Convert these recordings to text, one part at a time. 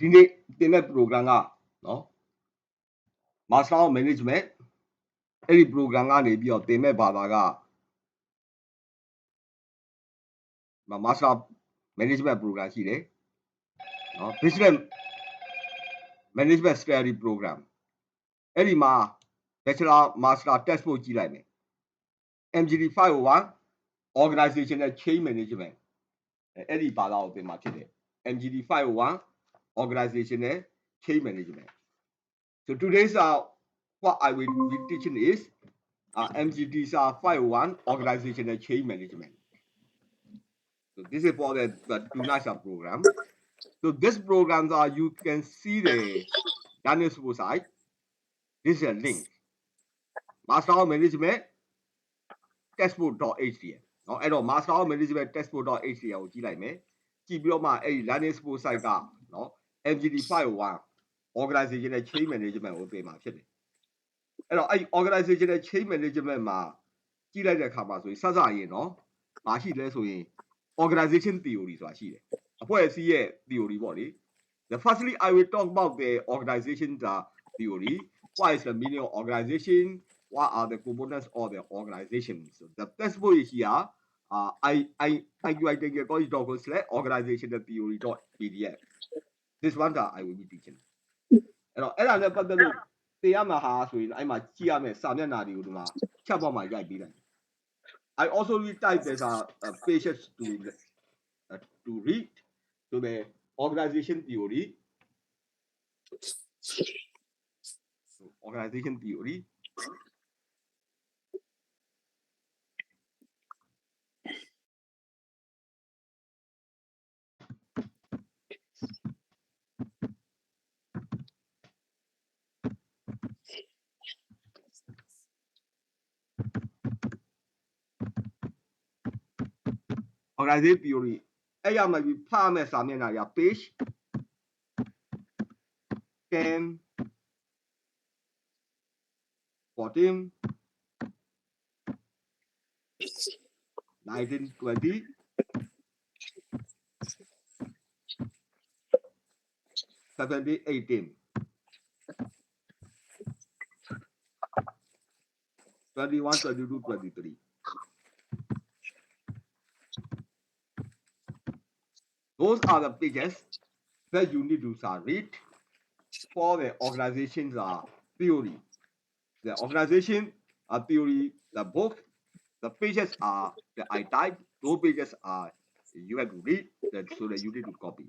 ဒီနေ့သင်တဲ့ program ကနော် Master of Management အဲ့ဒီ program ကနေပြီးတော့သင်မဲ့ဘာသာက Master of Management program ရှိတယ်နော် Business Management Study program အဲ့ဒီမှာ Bachelor Master Textbook ကြည့်လိုက်မယ် Mgt501 Organizational Change Management အဲ့ဒီဘာသာကိုသင်မှာဖြစ်တယ် Mgt501 Organizational Change Management. So today's what I will be teaching is Mgt501 Organizational Change Management. So this is for the tonight's program. So this program you can see the Daniel's website. This is a link. Master of Management textbook.html เนาะအဲ့တော့ Master of Management textbook.html ကိုကြည့်လိုက်မယ်ကြည့်ပြီးတော့မှအဲ့ဒီ Daniel's website ကเนาะ Mgt501 Organizational Change Management ကိုသင်မှာဖြစ်တယ်အဲ့တော့အဲ့ဒီ Organizational Change Management မှာကြည့်လိုက်တဲ့အခါမှာဆိုရင်စစရင်เนาะမရှိလဲဆိုရင် Organization Theory ဆိုတာရှိတယ်အဖွဲ့အစည်းရဲ့ theory ပေါ့လေ The firstly I will talk about the organization theory. What is the meaning of organization? What are the components of the organization? So the textbook is here. I take a organizational theory.pdf. This one that I will be teaching. အဲ့ဒါနဲ့ပတ်သက်လို့သင်ရမှာဟာဆိုရင်အဲ့မှာကြည့်ရမယ်စာမျက်နှာတွေကိုဒီမှာချက်ပေါက်မှာရိုက်ပေးလိုက် I also will type there's pages to read to the organization theory. So, organization theory. Organization theory. အဲ့ရမှာပြီးဖတ်မယ်စာမျက်နှာရ page 10 14 19 20 17 18 21 22 23 Those are the pages that you need to read for the organization's theory. The organization theory, the book, the pages are that I type. Those pages are you have to read that so that you need to copy.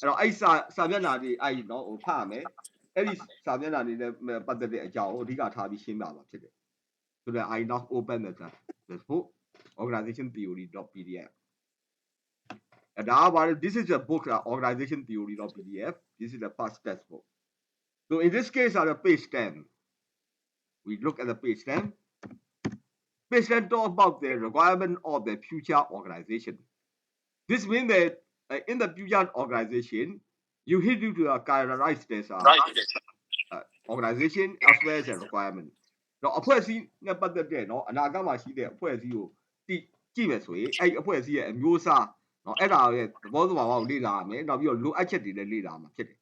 အဲ့တော့အဲ့စာမျက်နှာတွေအဲ့နော်ဟိုဖတ်ရမယ်အဲ့ဒီစာမျက်နှာတွေနဲ့ပတ်သက်တဲ့အကြောင်းကိုအဓိကထားပြီးရှင်းပြမှာဖြစ်တယ် So that I now open the book organization theory.pdf. And now this is the book organization theory.pdf. This is the first textbook. So in this case the page 10. We look at the page 10. Page 10 talk about the requirement of the future organization. This means that in the future organization, you need to characterize this organization as well as a requirement. Now, အဖွဲ့အစည်းနဲ့ပတ်သက်တဲ့เนาะအနာဂတ်မှာရှိတဲ့အဖွဲ့အစည်းကိုကြည့်မယ်ဆိုရင်အဲ့အဖွဲ့အစည်းရဲ့အမျိုးအစားเนาะအဲ့ဒါရဲ့သဘောသဘာဝကိုလေ့လာရမယ်နောက်ပြီးတော့လိုအပ်ချက်တွေလည်းလေ့လာမှာဖြစ်တယ်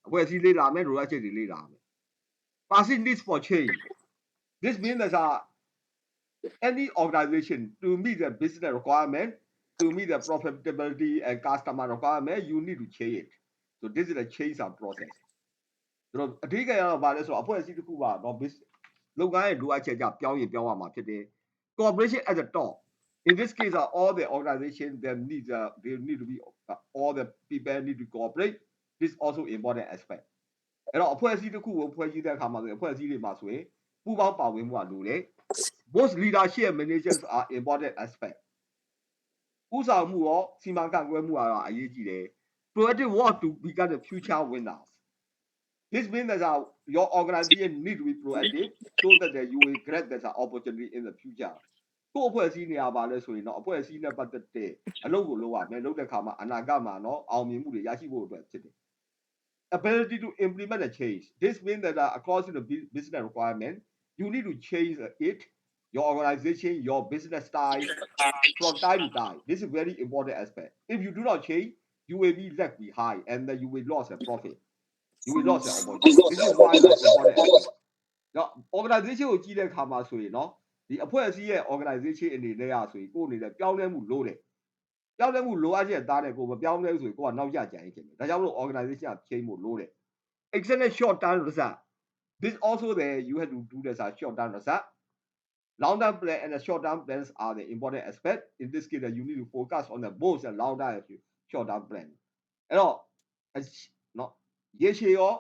အဖွဲ့အစည်းလေ့လာမယ်လိုအပ်ချက်တွေလေ့လာမယ် Passing needs for change. This means that any organization to meet the business requirement, to meet the profitability and customer requirement, you need to change it. So this is a change process. So အဓိကကတော့ဗာလဲဆိုတော့အဖွဲ့အစည်းတစ်ခုပါတော့ business လုပ်ငန်းရဲ့လိုအပ်ချက်ကြောင့်ပြောင်းရင်ပြောင်းရမှာဖြစ်တယ် Cooperation at the top. In this case, all the organizations they need to be all the people need to cooperate. This is also important aspect. အဲ့တော့အဖွဲ့အစည်းတစ်ခုကိုဖွဲ့စည်းတဲ့အခါမှာဆိုအဖွဲ့အစည်းတွေမှာဆိုရင်ပူးပေါင်းပါဝင်မှုကလိုတယ် Both leadership and managers are important aspect. ဦးဆောင်မှုရောစီမံခန့်ခွဲမှုကတော့အရေးကြီးတယ် Proactive work to become the future winners. This means that your organization need to be proactive so that you will get that opportunity in the future. ကိုအဖွဲ့အစည်းနေရာပါလဲဆိုရင်တော့အဖွဲ့အစည်းနဲ့ပတ်သက်တဲ့အလုပ်ကိုလုပ်ရမယ်လုပ်တဲ့အခါမှာအနာဂတ်မှာနော်အောင်မြင်မှုတွေရရှိဖို့အတွက်ဖြစ်တယ် Ability to implement a change. This means that according to the business requirement, you need to change it, your organization, your business style from time to time. This is a very important aspect. If you do not change, you will be left behind and then you will lose a profit. You will lose an opportunity. This is why the important aspect. Now, organization ကိုကြည့်တဲ့အခါမှာဆိုရင်เนาะဒီအဖွဲ့အစည်းရဲ့ organization အနေနဲ့อ่ะဆိုရင်ကိုယ်အနေနဲ့ပြောင်းလဲမှုလိုတယ်ပြောင်းလဲမှုလိုအပ်ချက်သားတဲ့ကိုမပြောင်းလဲဘူးဆိုရင်ကိုကနောက်ကျကြရင်ဖြစ်တယ်ဒါကြောင့်မလို့ organization က change ဖို့လိုတယ် extended short term result this also there you have to do this as short term result long term plan and the short term plans are the important aspect in this case you need to focus on the both the long term and short term plan အဲ့တော့เนาะရေရှည်ရော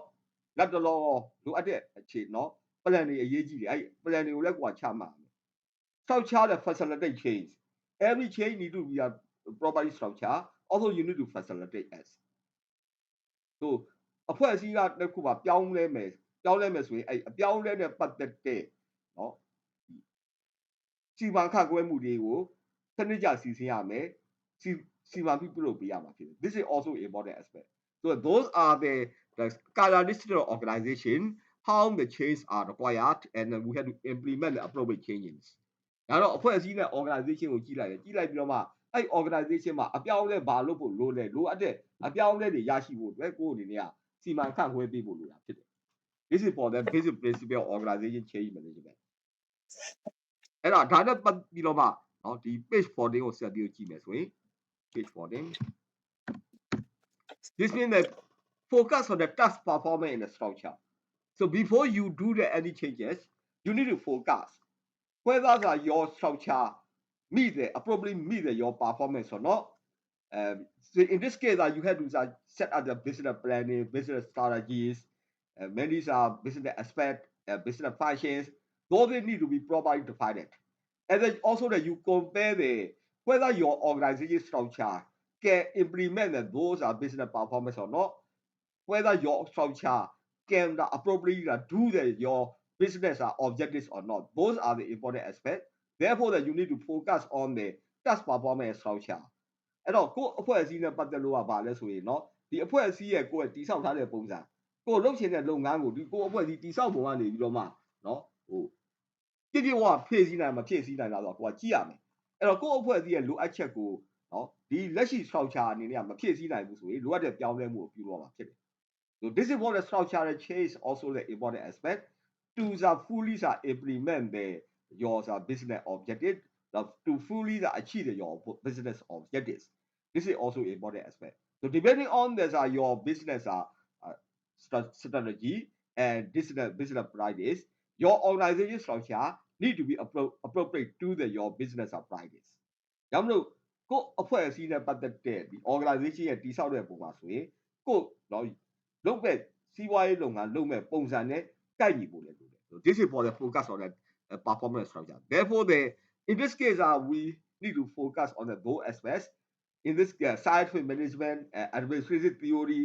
လက်တလောရောလိုအပ်တဲ့အခြေเนาะ plan တွေအရေးကြီးတယ်အဲ့ plan တွေကိုလည်းကိုကချမှတ်မယ် structure the facilitate change every change need to be a properly structure also you need to facilitate as so အဖွဲ့အစည်းကတစ်ခုပါပြောင်းလဲမယ်ဆိုရင်အဲ့အပြောင်းလဲနဲ့ပတ်သက်တဲ့เนาะစီမံခန့်ခွဲမှုတွေကိုစနစ်ကျစီစဉ်ရမယ်စီမံပြုလုပ်ပေးရမှာဖြစ်တယ် this is also important aspect so those are the characteristics of organization how the changes are required and we have to implement the appropriate changes ဒါတော့အဖွဲ့အစည်းနဲ့ organization ကိုကြည့်လိုက်တယ်ကြည့်လိုက်ပြီးတော့မှအဲ့ organization မှာအပြောင်းလဲဘာလုပ်ဖို့လိုလဲလိုအပ်တဲ့အပြောင်းလဲတွေရရှိဖို့အတွက်ကိုယ်အနေနဲ့ကစီမံခန့်ခွဲပေးဖို့လိုတာဖြစ်တယ် this is for the basic principle of organization change management အဲ့တော့ဒါနဲ့ပတ်ပြီးတော့မှเนาะဒီ page 14ကိုဆက်ပြီးကြည့်မယ်ဆိုရင် page 14 this means that focus on the task performance in the structure so before you do any changes you need to focus whether your structure appropriately meet your performance or not so in this case you have to set up the business planning business strategies many business aspects business functions those need to be properly defined and then also that you compare whether your organization structure can implement those business performance or not whether your structure can appropriately do your business objectives or not those are the important aspects therefore that you need to focus on the task performance structure အဲ့တော့ကိုအဖွဲ့အစည်းနဲ့ပတ်သက်လို့ကဘာလဲဆိုရင်เนาะဒီအဖွဲ့အစည်းရဲ့ကိုယ်တီဆောက်ထားတဲ့ပုံစံကိုလုပ်ချင်တဲ့လုပ်ငန်းကိုဒီကိုအဖွဲ့အစည်းတီဆောက်ပုံကနေပြီးတော့မှเนาะဟိုပြည့်ဝဖြည့်ဆည်းနိုင်မှာဖြည့်ဆည်းနိုင်လားဆိုတော့ကိုကကြည့်ရမယ်အဲ့တော့ကိုအဖွဲ့အစည်းရဲ့လိုအပ်ချက်ကိုเนาะဒီလက်ရှိ structure အနေနဲ့ကမဖြည့်ဆည်းနိုင်ဘူးဆိုရင်လိုအပ်တဲ့ပြောင်းလဲမှုကိုပြုလုပ်ရမှာဖြစ်တယ် so this is what the structural change also the important aspect to fully implement your business objective to fully achieve your business objectives this is also important aspect so depending on this your business strategy and business practice your organization structure need to be appropriate to your business practice ဒါမှမဟုတ်ကိုအဖွဲ့အစည်းနဲ့ပတ်သက်တဲ့ဒီ organization ရဲ့တည်ဆောက်တဲ့ပုံမှာဆိုရင်ကိုတော့လုပ်မဲ့စီးပွားရေးလုပ်ငန်းလုပ်မဲ့ပုံစံနဲ့ကိုက်ညီဖို့လည်းလိုတယ် so this is for the focus on the performance structure therefore in this case we need to focus on the those aspects in this scientific management administrative theory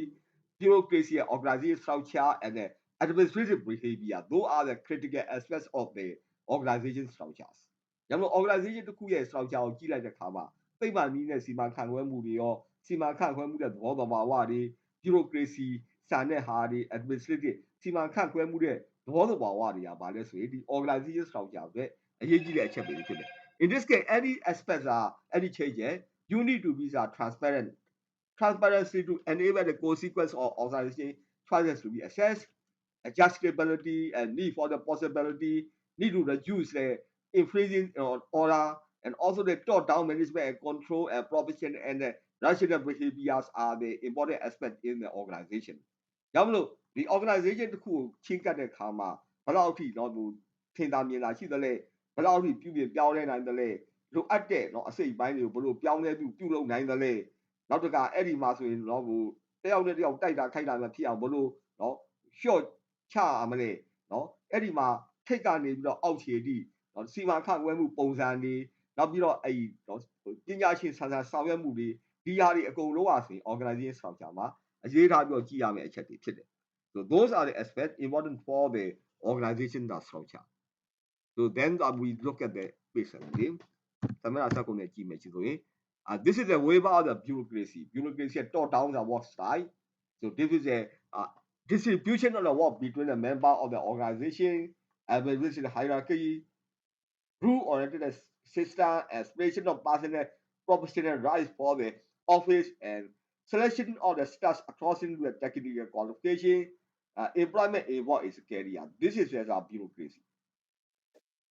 bureaucracy organization structure and the administrative behavior those are the critical aspects of the organization structures ဒါမှမဟုတ် organization တစ်ခုရဲ့ structure ကိုကြည့်လိုက်တဲ့အခါမှာသိပ္ပံနည်းနဲ့စီမံခန့်ခွဲမှုတွေရောစီမံခန့်ခွဲမှုတဲ့သဘောသဘာဝတွေ bureaucracy စံတဲ့ဟာတွေ administrative စီမံခန့်ခွဲမှုတဲ့သဘောသဘာဝတွေကဘာလဲဆိုရင်ဒီ organization structure ပဲအရေးကြီးတဲ့အချက်တွေဖြစ်တယ် in this case any aspects any changes you need to be transparency to enable the consequence of organization choices to be assessed adjustability and need for the possibility need to reduce the infringing order and also the top-down management and control and provision and the rational behaviors are the important aspects in the organization ဒါမှမဟုတ်ဒီ organization တစ်ခုကိုချင်းကပ်တဲ့အခါမှာဘယ်လောက်အထိတော့ထင်သာမြင်သာရှိသလဲဘယ်လောက်အထိပြုပြင်ပြောင်းလဲနိုင်သလဲလိုအပ်တဲ့เนาะအစိတ်ပိုင်းတွေကိုဘယ်လိုပြောင်းလဲပြုလုပ်နိုင်သလဲနောက်တစ်ခါအဲ့ဒီမှာဆိုရင်เนาะဟိုတယောက်နဲ့တယောက်တိုက်တာခိုက်တာမဖြစ်အောင်ဘယ်လိုเนาะ short ချရမလဲเนาะအဲ့ဒီမှာထိတ်ကနေပြီးတော့အောက်ခြေအထိစီမံခန့်ခွဲမှုပုံစံတွေနောက်ပြီးတော့အဲ့ပညာရှင်ဆန်ဆောင်ရွက်မှုတွေဒီဟာတွေအကုန်လုံးอ่ะဆိုရင် organization structure မှာအရေးထားပြီးတော့ကြည့်ရမယ့်အချက်တွေဖြစ်တယ် so those are the aspects important for the organization structure so then we look at the page 17သမဏစက်ကုန်နဲ့ကြည့်မယ်ဆိုရင် this is the waiver of the bureaucracy top down the work style so this is a distribution of the work between the member of the organization and within the hierarchy rule-oriented system and separation of personal professional rights for the office and selection of the staff across into the technical qualification, employment award is carried out. This is as our bureaucracy.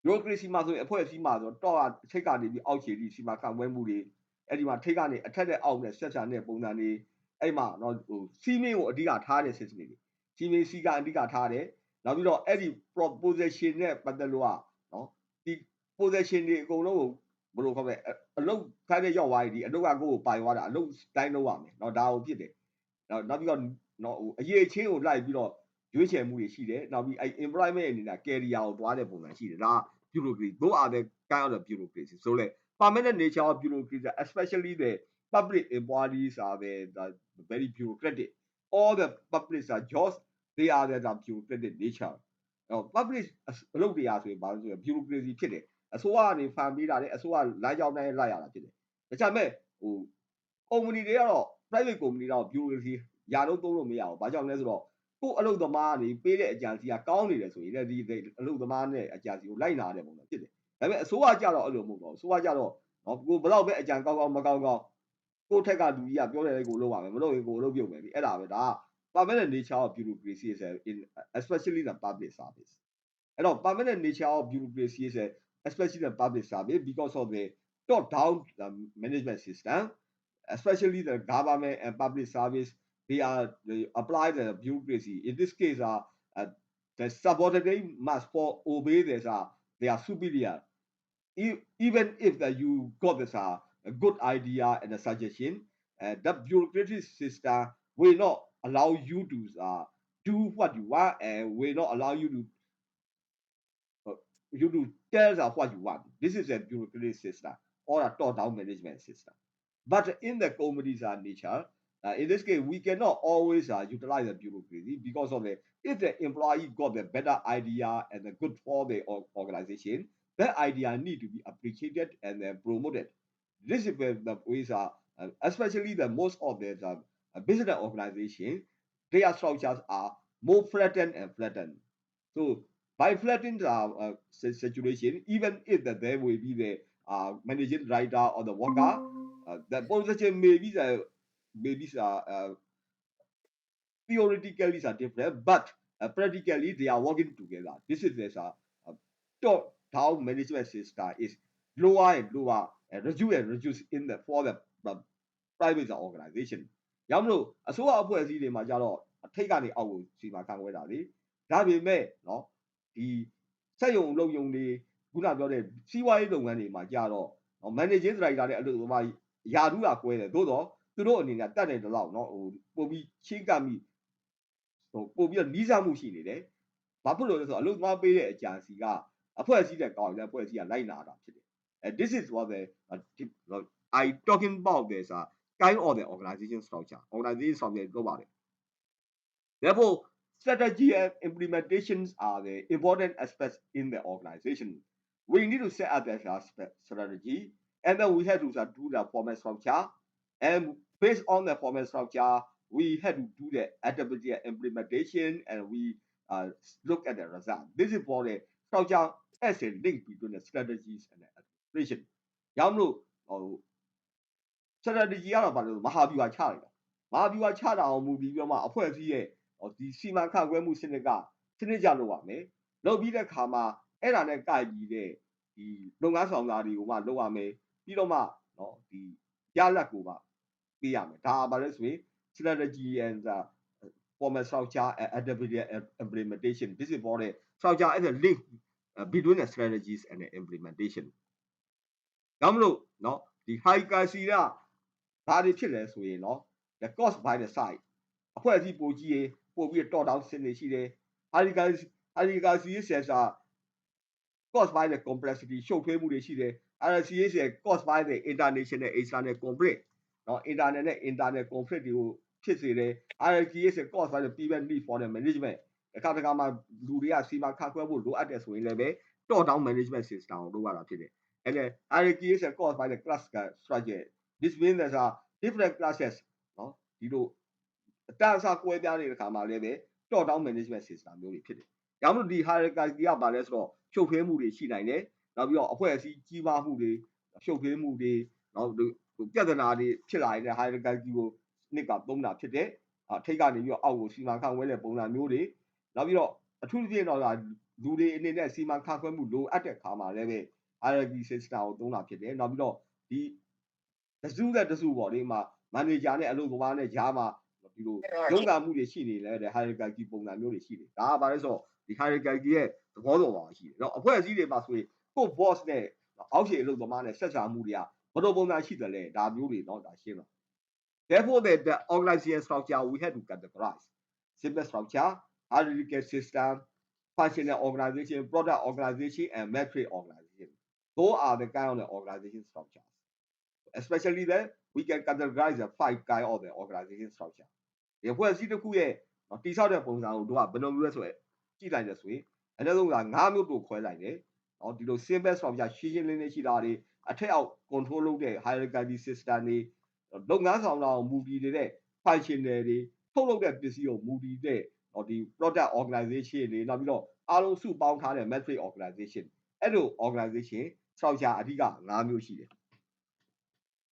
bureaucracy မှာဆိုရင်အဖွဲ့အစည်းမှာဆိုတော့ထိတ်ကနေပြီးအောက်ခြေကြီးစီမံခန့်ခွဲမှုတွေအဲ့ဒီမှာထိတ်ကနေအထက်နဲ့အောက်နဲ့ဆက်ဆံတဲ့ပုံစံတွေအဲ့မှာတော့ဟိုစီမင်းကိုအဓိကထားတဲ့ system တွေစီမင်းစီကအဓိကထားတယ်နောက်ပြီးတော့အဲ့ဒီ proposition နဲ့ပတ်သက်လို့ကနော်ဒီ possession တွေအကုန်လုံးကိုဘယ်လိုခေါ်မလဲအလုတ်ခိုင်းတဲ့ရောက်သွားပြီဒီအလုတ်ကကိုယ်ကိုပိုင်သွားတာအလုတ်တိုင်းလုပ်ရမယ်เนาะဒါကိုဖြစ်တယ်နောက်ပြီးတော့နော်ဟိုအရေးချင်းကိုလိုက်ပြီးတော့ရွေးချယ်မှုတွေရှိတယ်နောက်ပြီးအဲ့ employment အနေနဲ့ career ကိုသွားတဲ့ပုံစံရှိတယ်ဒါ bureaucracy those are the kind of the bureaucracy so like permanent nature of bureaucracy especially the public employees are the very bureaucratic all the public are just they are the bureaucratic nature public အလုပ်တရားဆိုရင်ဘာလို့ဆိုရင် bureaucracy ဖြစ်တယ်အစိုးရကနေဖန်ပေးတာလေအစိုးရလမ်းကြောင်းတိုင်းလိုက်ရတာဖြစ်တယ်ဒါကြောင့်မဲ့ဟို company တွေကတော့ private company တော့ bureaucracy ယာတော့သုံးလို့မရဘူးဘာကြောင့်လဲဆိုတော့ကိုအလုပ်သမားတွေပေးတဲ့အကြံစီကကောင်းနေတယ်ဆိုရင်လည်းဒီအလုပ်သမားနဲ့အကြံစီကိုလိုက်နာတဲ့ပုံစံဖြစ်တယ်ဒါပေမဲ့အစိုးရကြတော့အဲ့လိုမဟုတ်တော့အစိုးရကြတော့ကိုဘယ်တော့ပဲအကြံကောင်းကောင်းမကောင်းကောင်းကိုထက်ကလူကြီးကပြောတယ်လေကိုလုပ်ပါမယ်မလုပ်ရင်ကိုအလုပ်ပြုတ်မယ်ဒီအဲ့ဒါပဲဒါ permanent nature of bureaucracy is in especially the public service အဲ့တော့ permanent nature of bureaucracy is especially the public service because of the top down management system especially the government and public service they apply the bureaucracy in this case the subordinate must obey this their superior even if you got this a good idea and a suggestion the bureaucratic system will not allow you to do what you want and will not allow you to tell what you want this is a bureaucratic system or a top-down management system but in the company's nature in this case, we cannot always utilize the bureaucracy because of the if the employee got the better idea and the good for the organization, that idea need to be appreciated and promoted. This is where the ways are, especially the most of the business organization, their structures are more flattened and flattened. So by flattening the situation, even if there will be the managing writer or the worker, the position may be theoretically are different, but practically they are working together. This is this top-down management system is lower and lower and reduce in the for the private organization. ရမလို့အစိုးရအဖွဲ့အစည်းတွေမှာကြတော့ထိတ်ကနေအောက်ကိုစီမံခန့်ခွဲတာလေဒါပေမဲ့เนาะဒီစက်ရုံလုပ်ယုံတွေခုနပြောတဲ့စီးပွားရေးလုပ်ငန်းတွေမှာကြတော့ managing director နဲ့အလုပ်သမားယာတူးတာကွဲတယ်သို့တော့သူတို့အနေနဲ့တတ်နိုင်တယ်လို့เนาะဟိုပို့ပြီးချင်းကပ်မိဟိုပို့ပြီးနီးစပ်မှုရှိနေတယ်ဘာဖြစ်လို့လဲဆိုတော့အလုပ်သမားပေးတဲ့အကြံစီကအဖွဲ့အစည်းတဲ့ကောင်းတယ်အဖွဲ့အစည်းကလိုက်နာတာဖြစ်တယ်this is what the I talking about this kind of the organization structure လုပ်ပါတယ် therefore strategy and implementations are the important aspects in the organization we need to set up the strategy and then we have to do the format structure and based on the format structure we had to do the activity implementation and we look at the result this is for the structure as a link between the strategies and the administration ရောင်းလို့ဟို strategy ကတော့ဘာလို့မဟာဗျူဟာချလိုက်တာမဟာဗျူဟာချတာအောင်မူပြီးတော့မှအဖွဲ့အစည်းရဲ့ဒီစီမံခန့်ခွဲမှုစနစ်ကစနစ်ကြလုပ်ရမယ်လုပ်ပြီးတဲ့ခါမှာအဲ့ဒါနဲ့ကိုက်ပြီးတဲ့ဒီလုပ်ငန်းဆောင်တာတွေကိုမှလုပ်ရမယ်ပြီးတော့မှเนาะဒီရလက်ကိုမှပေးရမယ်ဒါပါလဲဆိုရင် strategy and format structure and activity implementation this is for the structure as a link between the strategies and the implementation ဒါမှမဟုတ်เนาะဒီ hierarchy ကဘာတွေဖြစ်လဲဆိုရင်เนาะ the cost by the side အဖွဲ့အစည်းပိုကြီးရေးပို့ပြီးတော့တောင်းစင်နေရှိတယ် hierarchy says cost by the complexity ရှုပ်ထွေးမှုတွေရှိတယ် hierarchy is cost by the international external conflict เนาะ internal နဲ့ internal conflict တွေကိုဖြစ်စေတယ် hierarchy is cost by the people need for the management အခါတခါမှာလူတွေကစီမံခန့်ခွဲဖို့လိုအပ်တယ်ဆိုရင်လည်းပဲ top down management system ကိုလုပ်ရတာဖြစ်တယ် and then hierarchy is caused by the class structure this means that different classes เนาะဒီလိုအတန်းအစားကွဲပြားနေတဲ့ခါမှာလည်းပဲ top down management system မျိုးတွေဖြစ်တယ်။ဒါမှမဟုတ်ဒီ hierarchy ကဘာလဲဆိုတော့ရှုပ်ထွေးမှုတွေရှိနိုင်တယ်။နောက်ပြီးတော့အဖွဲ့အစည်းကြီးမားမှုတွေရှုပ်ထွေးမှုတွေနောက်ပြဿနာတွေဖြစ်လာတဲ့ hierarchy ကို နှစ်ကသုံးတာဖြစ်တဲ့ထိတ်ကနေပြီးတော့အောက်ကိုစီမံခန့်ခွဲတဲ့ပုံစံမျိုးတွေနောက်ပြီးတော့အထူးသဖြင့်တော့လူတွေအနေနဲ့စီမံခန့်ခွဲမှုလိုအပ်တဲ့ခါမှာလည်းပဲ hierarchy system ကိုသုံးတာဖြစ်တယ်နောက်ပြီးတော့ဒီတစုတဲ့တစုပေါ့ဒီမှာ manager နဲ့အလုပ်သမားနဲ့ကြားမှာဒီလိုရုံးကန်မှုတွေရှိနေလဲတဲ့ hierarchy ပုံစံမျိုးတွေရှိတယ်ဒါကဘာလဲဆိုတော့ဒီ hierarchy ရဲ့သဘောတော်ပါရှိတယ်เนาะအဖွဲ့အစည်းတွေမှာဆိုရင်ကို boss နဲ့အောက်ခြေအလုပ်သမားနဲ့ဆက်ဆံမှုတွေကဘယ်လိုပုံစံရှိတယ်လဲဒါမျိုးတွေเนาะဒါရှင်းပါ Therefore, the organization structure we had to categorize simple structure, hierarchical system, functional organization, product organization, and metric organization. Those are the kind of the organization structures. Especially then, we can categorize the 5 kind of the organization structure. ဒီအဖွဲ့အစည်းတစ်ခုရဲ့တိဆောက်တဲ့ပုံစံကိုတို့ကဘယ်လိုမျိုးလဲဆိုရင်ကြည့်လိုက်တယ်ဆိုရင်အနည်းဆုံးက9မျိုးတို့ခွဲလိုက်တယ်။နော်ဒီလို simple structure ရှင်းရှင်းလင်းလင်းရှိတာတွေအထက်အောက် control လုပ်တဲ့ hierarchy system တွေလုပ်ငန်းဆောင်တာကိုမူတည်နေတဲ့ functional တွေထုတ်လုပ်တဲ့ပစ္စည်းကိုမူတည်တဲ့ဒီ product organization တွေနောက်ပြီးတော့အားလုံးစုပေါင်းထားတဲ့ metric organization အဲ့လို organization structure အဓိက9မျိုးရှိတယ်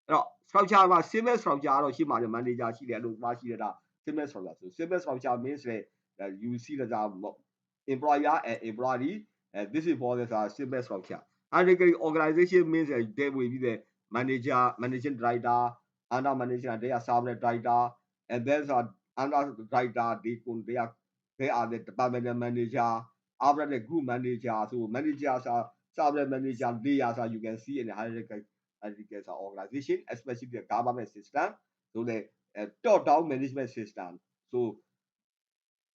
အဲ့တော့ structure မှာ simple structure ကတော့ရှင်းပါတယ် manager ရှိတယ်အလုပ်သမားရှိတယ်ဒါ simple structure so simple structure means that you see that employer and employee this is for the simple structure hierarchy organization means that there will be the manager managing director under manager they are subordinate director and then under director they are the department manager after the group manager so managers are subordinate manager layers you can see in the hierarchy organization, especially the government system, so the top-down management system. So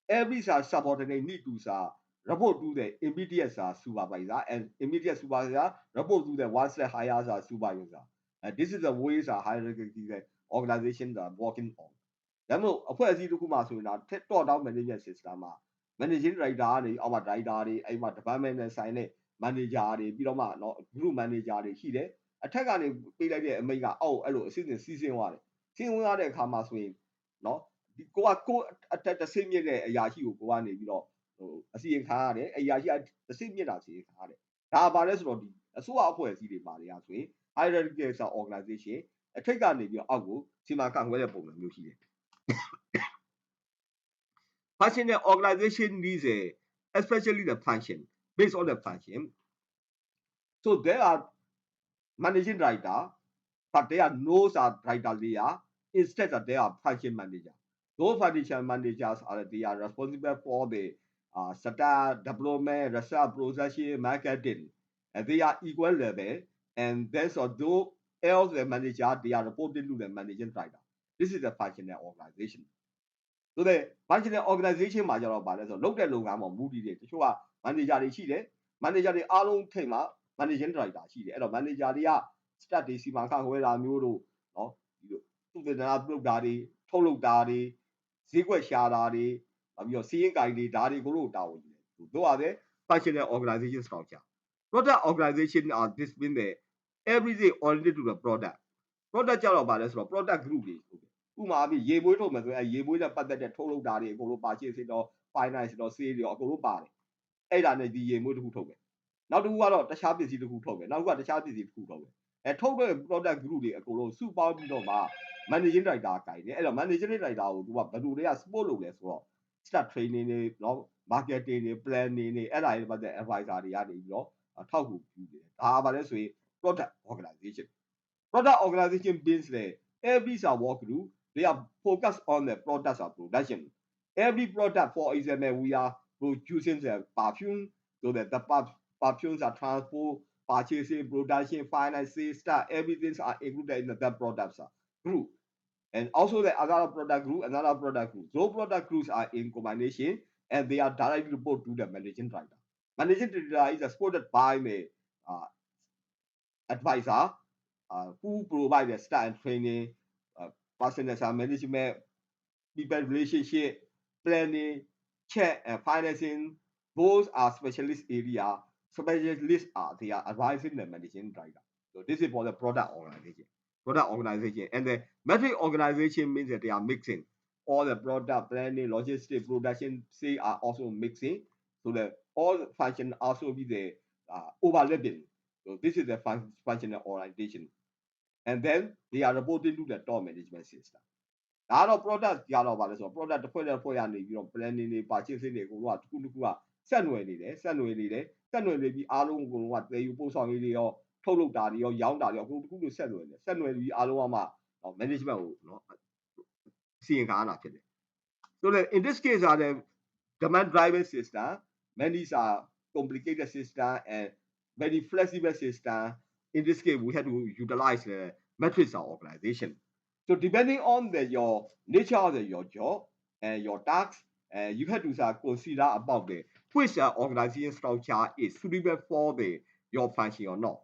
every subordinate need to report to the immediate supervisor, and immediate supervisor report to the one step higher supervisor. And this is the ways hierarchy organization are working on. ဒါမှမဟုတ်အဖွဲ့အစည်းတစ်ခုမှာဆိုရင်ဒါ top-down management system မှာ managing director ကနေအောက်မှာ director တွေအဲ့မှာ department နဲ့ဆိုင်တဲ့ manager တွေပြီးတော့မှเนาะ group manager တွေရှိတယ်အထက်ကနေပေးလိုက်တဲ့အမိန့်ကအောက်အဲ့လိုအစစ်အစစ်စီးဆင်းသွားတယ်စီးဆင်းသွားတဲ့အခါမှာဆိုရင်เนาะဒီကိုအတက်တစ်စိမ့်မြင့်တဲ့အရာရှိကိုကိုကနေပြီးတော့အစီရင်ခံရတယ်အရာရှိတစ်စိမ့်မြင့်တာစီရင်ခံရတယ်ဒါပါလဲဆိုတော့ဒီအစိုးရအဖွဲ့အစည်းတွေပါတယ်ဆိုရင် hierarchical organization အထက်ကနေပြီးတော့အောက်ကိုစီမံခန့်ခွဲတဲ့ပုံစံမျိုးရှိတယ် Functional organization needs especially the function based on the function so there are managing director, but there are no director layer. Instead, there are function manager. Those function managers they are responsible for the staff development, research, processing, marketing, and they are equal level. And then so those else the manager they are reporting to the managing director. This is the functional organization. So the functional organization မှာကျတော့ဗာလဲဆိုလုပ်တဲ့လုပ်ငန်းမှာမူတည်တယ်တချို့က manager တွေရှိတယ် manager တွေအားလုံးထိပ်မှာ managing director ရှိတယ်အဲ့တော့ manager တွေက stat တွေစီမံခန့်ခွဲတာမျိုးတို့เนาะဒီလိုသူတနာပြုတ်တာတွေထုတ်လုပ်တာတွေဈေးကွက်ရှာတာတွေပြီးတော့စီးရင်ကိုင်တွေဒါတွေကိုလို့တာဝန်ယူတယ်တို့ရတယ် functional organization structure product organization are this mean the everything oriented to the product ကြတော့ဗာလဲဆိုတော့ product group တွေဥပမာအဖြစ်ရေပွေးထုတ်မယ်ဆိုရင်ရေပွေးနဲ့ပတ်သက်တဲ့ထုတ်လုပ်တာတွေအကုန်လုံးပါချစ်စေတော့ finance တော့ sale တွေအကုန်လုံးပါတယ်အဲ့ဒါနဲ့ဒီရေမွေးတစ်ခုထုတ်မယ်နောက်တစ်ခုကတော့တခြားပစ္စည်းတစ်ခုထုတ်မယ်နောက်တစ်ခုကတခြားပစ္စည်းတစ်ခုထုတ်မယ်ထုတ်တဲ့ product group တွေအကုန်လုံးစုပေါင်းပြီးတော့မှ managing director ကင်တယ်အဲ့တော့ managing director ကိုသူကဘယ်လိုတွေက support လုပ်လဲဆိုတော့ start training တွေเนาะ marketing တွေ planning တွေအဲ့ဒါတွေပတ်သက် advisor တွေကနေပြီးတော့ထောက်ကူပြုတယ်ဒါပါလဲဆိုရင် product organization means that every work group they are focused on the products of production. Every product, for example, we are producing the perfume, so that the perfumes are transport, purchasing, production, financing, staff, everything are included in the products group. And also the another product group. Those product groups are in combination and they are directly report to the managing director. Managing director is supported by the advisor who provide the staff and training, personal management, people relationship, planning, check and financing. Those are specialist area. Specialists are they are advising the managing director. So this is for the product organization. And the metric organization means that they are mixing all the product planning, logistics, production. Say are also mixing. So that all function also be the overlapping. So this is the functional organization. And then they are reporting to the top management system. ဒါကတော့ product ကြတော့ပါလဲဆိုတော့ product တစ်ဖွဲ့နဲ့တစ်ဖွဲ့ကနေပြီးတော့ planning တွေ purchasing တွေအကုန်လုံးကတစ်ခုတစ်ခုကဆက်နွယ်နေတယ်ဆက်နွယ်နေပြီးအားလုံးအကုန်လုံးကတည်ယူပို့ဆောင်ရေးတွေရောထုတ်လုပ်တာတွေရောရောင်းတာတွေရောအကုန်တစ်ခုလိုဆက်နွယ်နေဆက်နွယ်ပြီးအားလုံးကမှ management ကိုနော်စီရင်ခံရတာဖြစ်တယ် so that in this case are the demand driven system many are complicated system and very flexible system in this case we have to utilize the metrics of organization so depending on your nature of your job and your tasks you have to consider about which organization structure is suitable for your function or not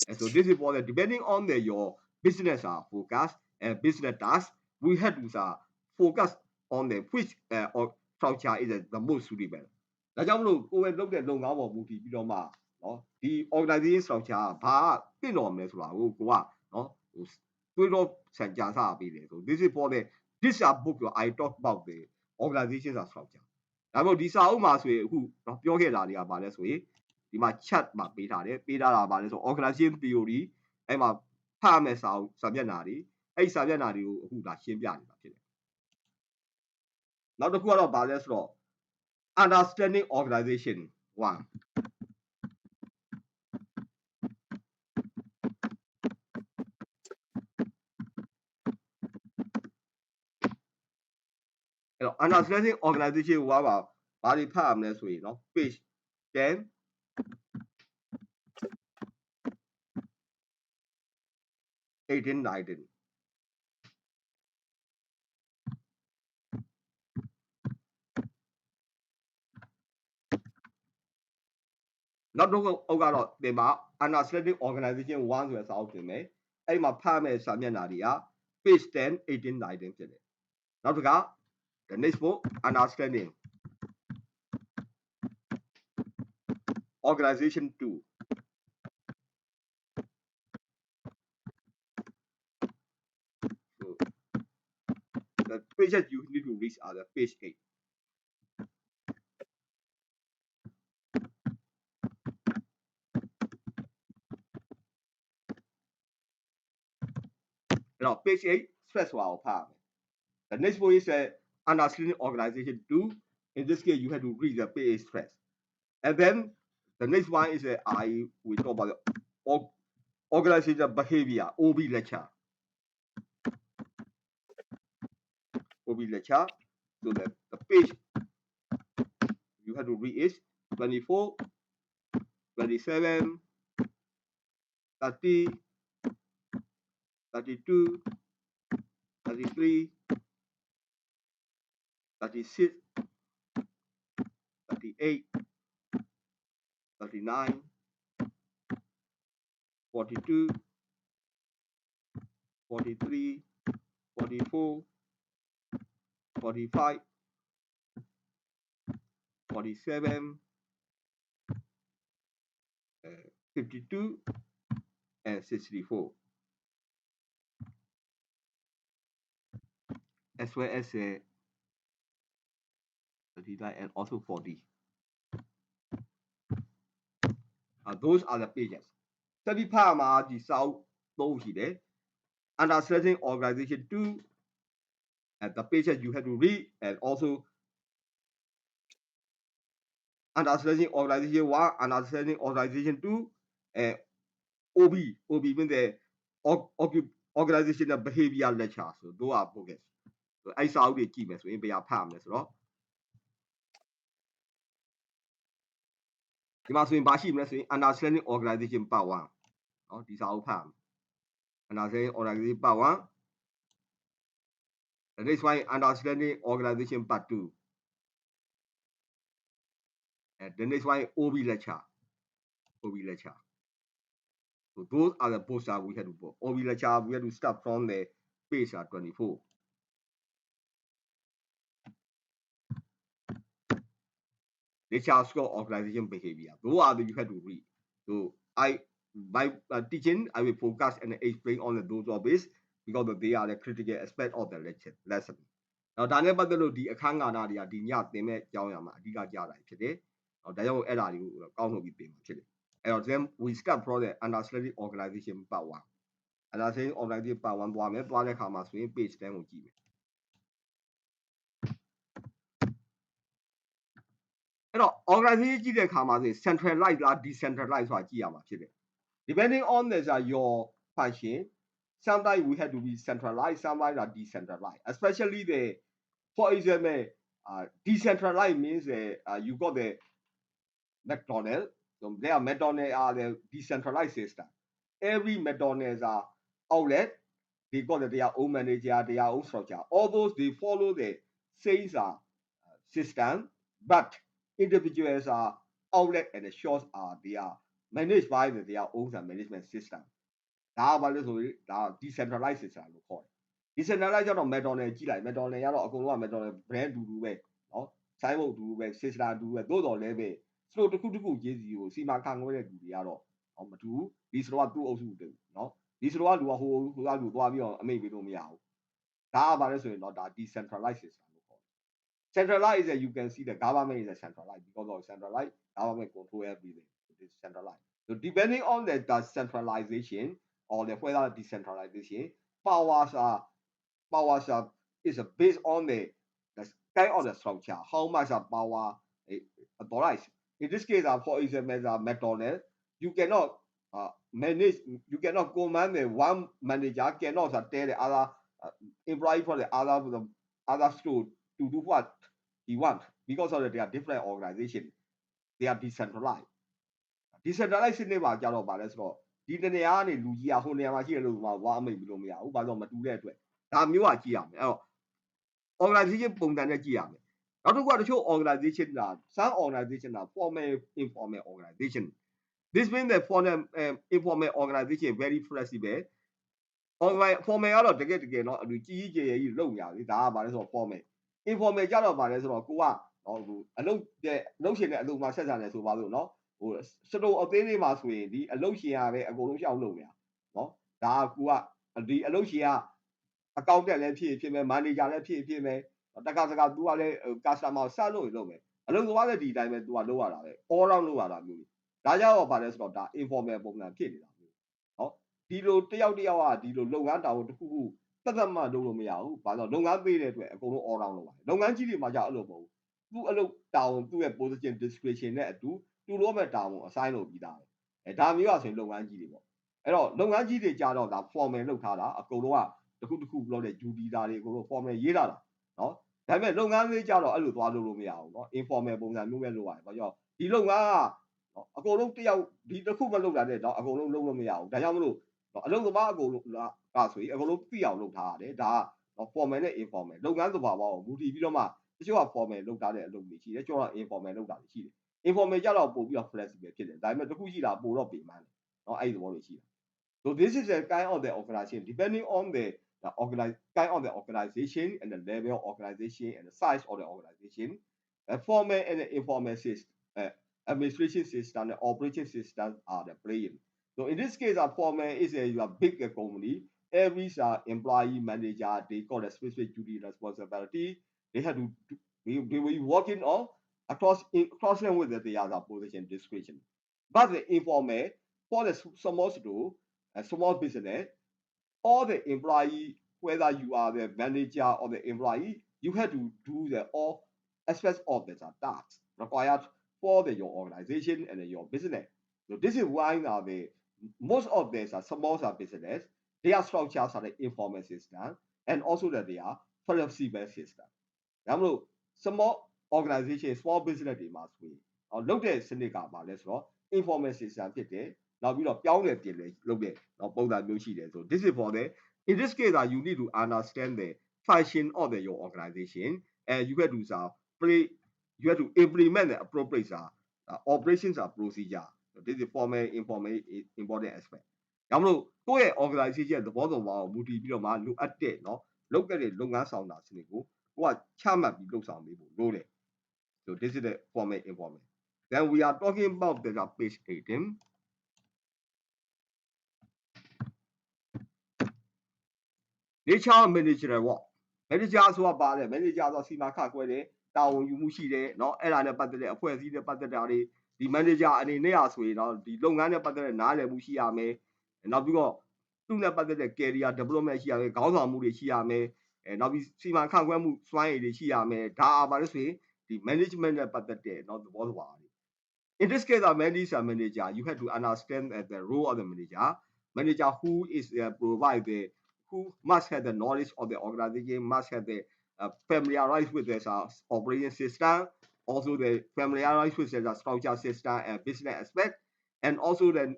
and so this is for depending on your business focus and business task we have to focus on which structure is the most suitable ဒါကြောင့်မလို့ကိုယ်ပဲလုပ်တဲ့လုပ်ငန်းပေါ်မူတည်ပြီးတော့မှနော်ဒီ organization structure ကဘာတင့်တော်မလဲဆိုတာကိုကိုကနော်တွေးတော့ဆန်ကြံစားပေးတယ်ဆို this is for this book I talk about the organization structure ဒါပေမဲ့ဒီစာအုပ်မှာဆိုရင်အခုနော်ပြောခဲ့တာတွေကဘာလဲဆိုရင်ဒီမှာ chat မှာပေးထားတယ်ပေးထားတာဘာလဲဆို organization theory အဲ့မှာဖတ်ရမယ့်စာမျက်နှာတွေအဲ့စာမျက်နှာတွေကိုအခုဒါရှင်းပြနေတာဖြစ်တယ်နောက်တစ်ခုကတော့ဘာလဲဆိုတော့ understanding organization 1အဲ့တော့ understanding organization 1ပါဘာတွေဖတ်ရမလဲဆိုရင်เนาะ page 10 18 19နောက်တစ်ခုအုပ်ကတော့ဒီမှာ understanding organization 1ဆိုတဲ့စာအုပ်တင်မယ်အဲ့မှာဖတ်မယ့်စာမျက်နှာတွေက page 10 18 19ဖြစ်တယ်နောက်တစ်ခါ the next book understanding organization 2 so the pages you need to read are the page 8အဲ့တော့ page 8 stress ဆိုတာကိုဖတ်ရမယ် the next book is understanding organization 2 in this case you have to read the page 8 stress and then the next one is we talk about the organization behavior OB lecture OB lecture so the page you have to read is 24 27 30 32 33 36 38 39 42 43 44 45 47 52 and 64 as well as 39 and also 40 those are the pages ဆက်ပြီးဖတ်ရမှာဒီစာအုပ်သုံးရှိတယ် understanding organization 2 and the pages you have to read and also understanding organization 1 understanding organization 2 and OB means the organizational behavior lecture so those are focus အဲ့စာအုပ်တွေကြည့်မယ်ဆိုရင်ဘယ်ဟာဖတ်ရမလဲဆိုတော့ဒီမှာဆိုရင်ဘာရှိမလဲဆိုရင် understanding organization part 1เนาะဒီစာအုပ်ဖတ်ရမယ် understanding organization part 1 the next one is understanding organization part 2 and the next one is OB lecture so those are the books that we have to put OB lecture we have to start from the page 24 lecture score organization behavior those are the you have to read so by teaching I will focus and explain on those topics because they are the critical aspect of the lesson တော့ဒါနဲ့ပတ်သက်လို့ဒီအခန်းကဏ္ဍတွေကဒီညသင်မဲ့ကြောင်းရမှာအဓိကကြားတာဖြစ်တယ်။ဒါကြောင့်အဲ့ဒါတွေကိုကောင်းလို့ပြီးသင်မှာဖြစ်တယ်။အဲ့တော့ then we start from the understanding organization part 1 understanding organization part 1သွားမယ်သွားတဲ့အခါမှာဆိုရင် page 10ကိုကြည့်မယ် အဲ့တော့ organization ကြည့်တဲ့အခါမှာဆို centralized လား decentralized ဆိုတာကြည့်ရမှာဖြစ်တယ် depending on your function sometimes we have to be centralized sometimes are decentralized especially for example decentralized means you got the McDonald's so their McDonald's are the decentralized system every McDonald's are outlet they got their own manager their own structure all those they follow the same system but individuals are outlet and the shops are they are managed by their own management system ဒါကဘာလို့ဆိုရင်ဒါ decentralized system လို့ခေါ်တယ် decentralized ကျတော့ McDonald's ကြည့်လိုက် McDonald's ကတော့အကုန်လုံးက McDonald's brand တူတူပဲเนาะ sign ဘုတ်တူတူပဲ system တူတူပဲသို့တော်လည်းပဲစတိုတစ်ခုတစ်ခုချင်းစီကိုစီမံခန့်ခွဲတဲ့လူတွေကတော့မတူဘူးဒီစတိုကသူ့အုပ်စုတူเนาะဒီစတိုကလူကဟိုကလူသွားပြီးတော့အမိန့်ပေးလို့မရဘူးဒါကဘာလဲဆိုရင်တော့ဒါ decentralized system လို့ခေါ်တယ် centralized is that you can see the government is centralized because of centralized government control everything it is centralized so depending on the centralization or the whether decentralization powers are is based on the kind of the structure how much of power authorized in this case for example McDonald's you cannot manage you cannot command the one manager cannot tell the other employee for the other store to do what he wants because of they are different organization they are decentralized decentralized နေပါကြတော့ဗာလဲဆိုတော့ဒီတနေရာကနေလူကြီးကဟိုနေရာမှာရှိတဲ့လူမှာဝါအမိတ်ပြီးလို့မရဘူးဘာလို့မတူတဲ့အတွက်ဒါမျိုးကကြည့်ရမယ်အဲ့တော့ organization ပုံစံနဲ့ကြည့်ရမယ်နောက်တစ်ခုကတချို့ organization က some organization က formal informal organization this means that formal informal organization very flexible formal ကတော့တကယ်တော့အလူကြီးကြီးကြီးလုံရပြီဒါကဗာလဲဆိုတော့ formal informal ကြတော့ဗာလဲဆိုတော့ကိုကအလုပ်ရှင်နဲ့အလုပ်မှာဆက်ဆံတယ်ဆိုပါလို့နော်ဟိုစတိုအသေးလေးမှာဆိုရင်ဒီအလုပ်ရှင်ကပဲအကုန်လုံးရှောက်လုပ်နေတာနော်ဒါကကိုကဒီအလုပ်ရှင်ကအကောင့်တက်လည်းဖြစ်မယ်မန်နေဂျာလည်းဖြစ်မယ်တက္ကသကသူကလည်း customer ဆက်လို့လုပ်မယ်အလုပ်သမားလည်းဒီတိုင်းပဲသူကလုပ်ရတာပဲ all round လုပ်ရတာမျိုးဒါကြောင့်ဗာလဲဆိုတော့ဒါ informal ပုံစံဖြစ်နေတာမျိုးနော်ဒီလိုတယောက်ကဒီလိုလုပ်ငန်းတာဝန်တစ်ခုခုတတ်မှလုပ်လို့မရဘူးဘာလို့လုပ်ငန်းပေးတဲ့အတွက်အကုန်လုံး all round လုပ်ရတယ်လုပ်ငန်းကြီးတွေမှာကြာအဲ့လိုမဟုတ်ဘူးသူ့အလုပ်တာဝန်သူ့ရဲ့ position description နဲ့အတူတူလို့မဲ့တာဝန် assign လုပ်ပြီးသားပဲဒါမျိုးอ่ะဆိုရင်လုပ်ငန်းကြီးတွေပေါ့အဲ့တော့လုပ်ငန်းကြီးတွေကြာတော့ဒါ formal လုပ်ထားတာအကုန်လုံးကတစ်ခုပြောတဲ့ duty တာတွေအကုန်လုံး formal ရေးထားတာနော်ဒါပေမဲ့လုပ်ငန်းလေးကြာတော့အဲ့လိုသွားလုပ်လို့မရဘူးเนาะ informal ပုံစံမျိုးပဲလုပ်ရတယ်ဘာကြောင့်ဒီလုပ်ငန်းကအကုန်လုံးတယောက်ဒီတစ်ခုမလုပ်တာတဲ့တော့အကုန်လုံးလုပ်လို့မရဘူးဒါကြောင့်မလို့အလုပ်သမားအကုန်လုံးကဆိုရင်အကုန်လုံးသိအောင်လုပ်ထားရတယ်ဒါက formal နဲ့ informal လုပ်ငန်းသဘာဝကိုမူတည်ပြီးတော့မှတချို့က formal လုပ်ထားတဲ့အလုပ်တွေရှိတယ်တချို့က informal လုပ်တာတွေရှိတယ် informal ကြတော့ပို့ပြီးတော့ flexible ဖြစ်တယ်ဒါပေမဲ့တစ်ခုရှိတာပို့တော့ပြင်မှန်းတယ်เนาะအဲ့ဒီသဘောတွေရှိတာ so this is the kind of the organization depending on the kind of the organization and the level of organization and the size of the organization formal and the informal system administration system and operation system are the playing so in this case formal is a big company every employee manager they got a specific duty responsibility they have to they will be working on across them with the other position description but the informal for the small store small business all the employee whether you are the manager or the employee you have to do the all aspects of the tasks required for your organization and your business so this is why now the most of these small business their structures are the informal system and also that they are flexible system ဒါမှမဟုတ် small organization small business တွေမှာဆိုရင်လုပ်တဲ့စနစ်ကပါလဲဆိုတော့ informal system ဖြစ်တယ်နောက်ပြီးတော့ပြောင်းလဲပြင်လဲလုပ်တဲ့ပုံစံမျိုးရှိတယ်ဆို this is for the in this case you need to understand the function of your organization and you have to you have to implement the appropriate operations procedure so this is formal informal important aspect ဒါမှမဟုတ်ကိုယ့်ရဲ့ organization သဘောဆောင်ပါကိုမူတည်ပြီးတော့မှလိုအပ်တဲ့เนาะလုပ်ခဲ့တဲ့လုပ်ငန်းဆောင်တာစနစ်ကိုကိုကချမှတ်ပြီးလုပ်ဆောင်ပေးဖို့လိုတယ် so this is the formal informal then we are talking about the page 18 nature manager ပေါ့ manager ဆိုတာပါတယ် manager ဆိုတာစီမံခန့်ခွဲတယ်တာဝန်ယူမှုရှိတယ်เนาะအဲ့ဒါနဲ့ပတ်သက်တဲ့အဖွဲ့အစည်းနဲ့ပတ်သက်တာတွေဒီ manager အနေနဲ့ဆိုရင်တော့ဒီလုပ်ငန်းနဲ့ပတ်သက်တဲ့နားလည်မှုရှိရမယ်နောက်ပြီးတော့သူ့နဲ့ပတ်သက်တဲ့ career development ရှိရမယ်ခေါင်းဆောင်မှုတွေရှိရမယ်နောက်ပြီးစီမံခန့်ခွဲမှုစွမ်းရည်တွေရှိရမယ်ဒါပါလို့ဆိုရင် the management နဲ့ပတ်သက်တဲ့เนาะသဘောသဘာဝတွေ In this case, a manager, you have to understand the role of the manager. Manager who is provide who must have the knowledge of the organization, must have the familiarized with the operating system, also the familiarized with the structure system and business aspect, and also then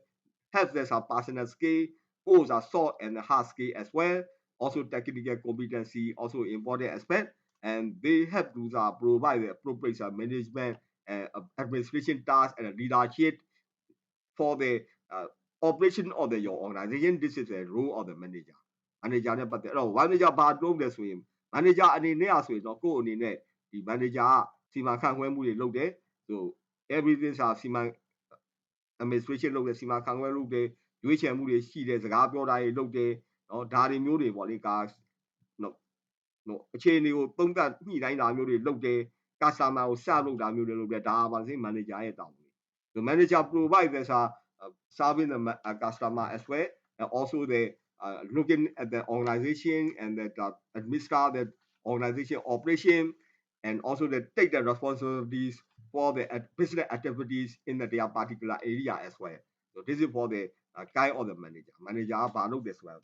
have this personal skill, both are soft and hard skill as well. Also technical competency, also important aspect, and they have to provide the appropriate management administration tasks and leadership for the operation of your organization. This is the role of the manager. Manager နဲ့ပတ်သက်အဲ့တော့ manager ဘာလုပ်လဲဆိုရင် manager အနေနဲ့ဆိုရင်တော့ကိုယ့်အနေနဲ့ဒီ manager ကစီမံခန့်ခွဲမှုတွေလုပ်တယ်ဆို everything စီမံ administration လုပ်တယ်စီမံခန့်ခွဲလုပ်တယ်ရွေးချယ်မှုတွေရှိတယ်စကားပြောတာတွေလုပ်တယ်เนาะဒါတွေမျိုးတွေပေါ့လေကာအခြေအနေကိုသုံးသပ်ညှိနှိုင်းတာမျိုးတွေလုပ်တယ် customer ကို serve လုပ်တာမျိုးတွေလုပ်တယ်ဒါပါစေ manager ရဲ့တာဝန် The manager provides this serving the customer as well and also the looking at the organization and the administer the organization operation and also they take the responsibilities for the business activities in their particular area as well. So this is for the guy or the manager. Manager ဘာလုပ်တယ်ဆိုတာ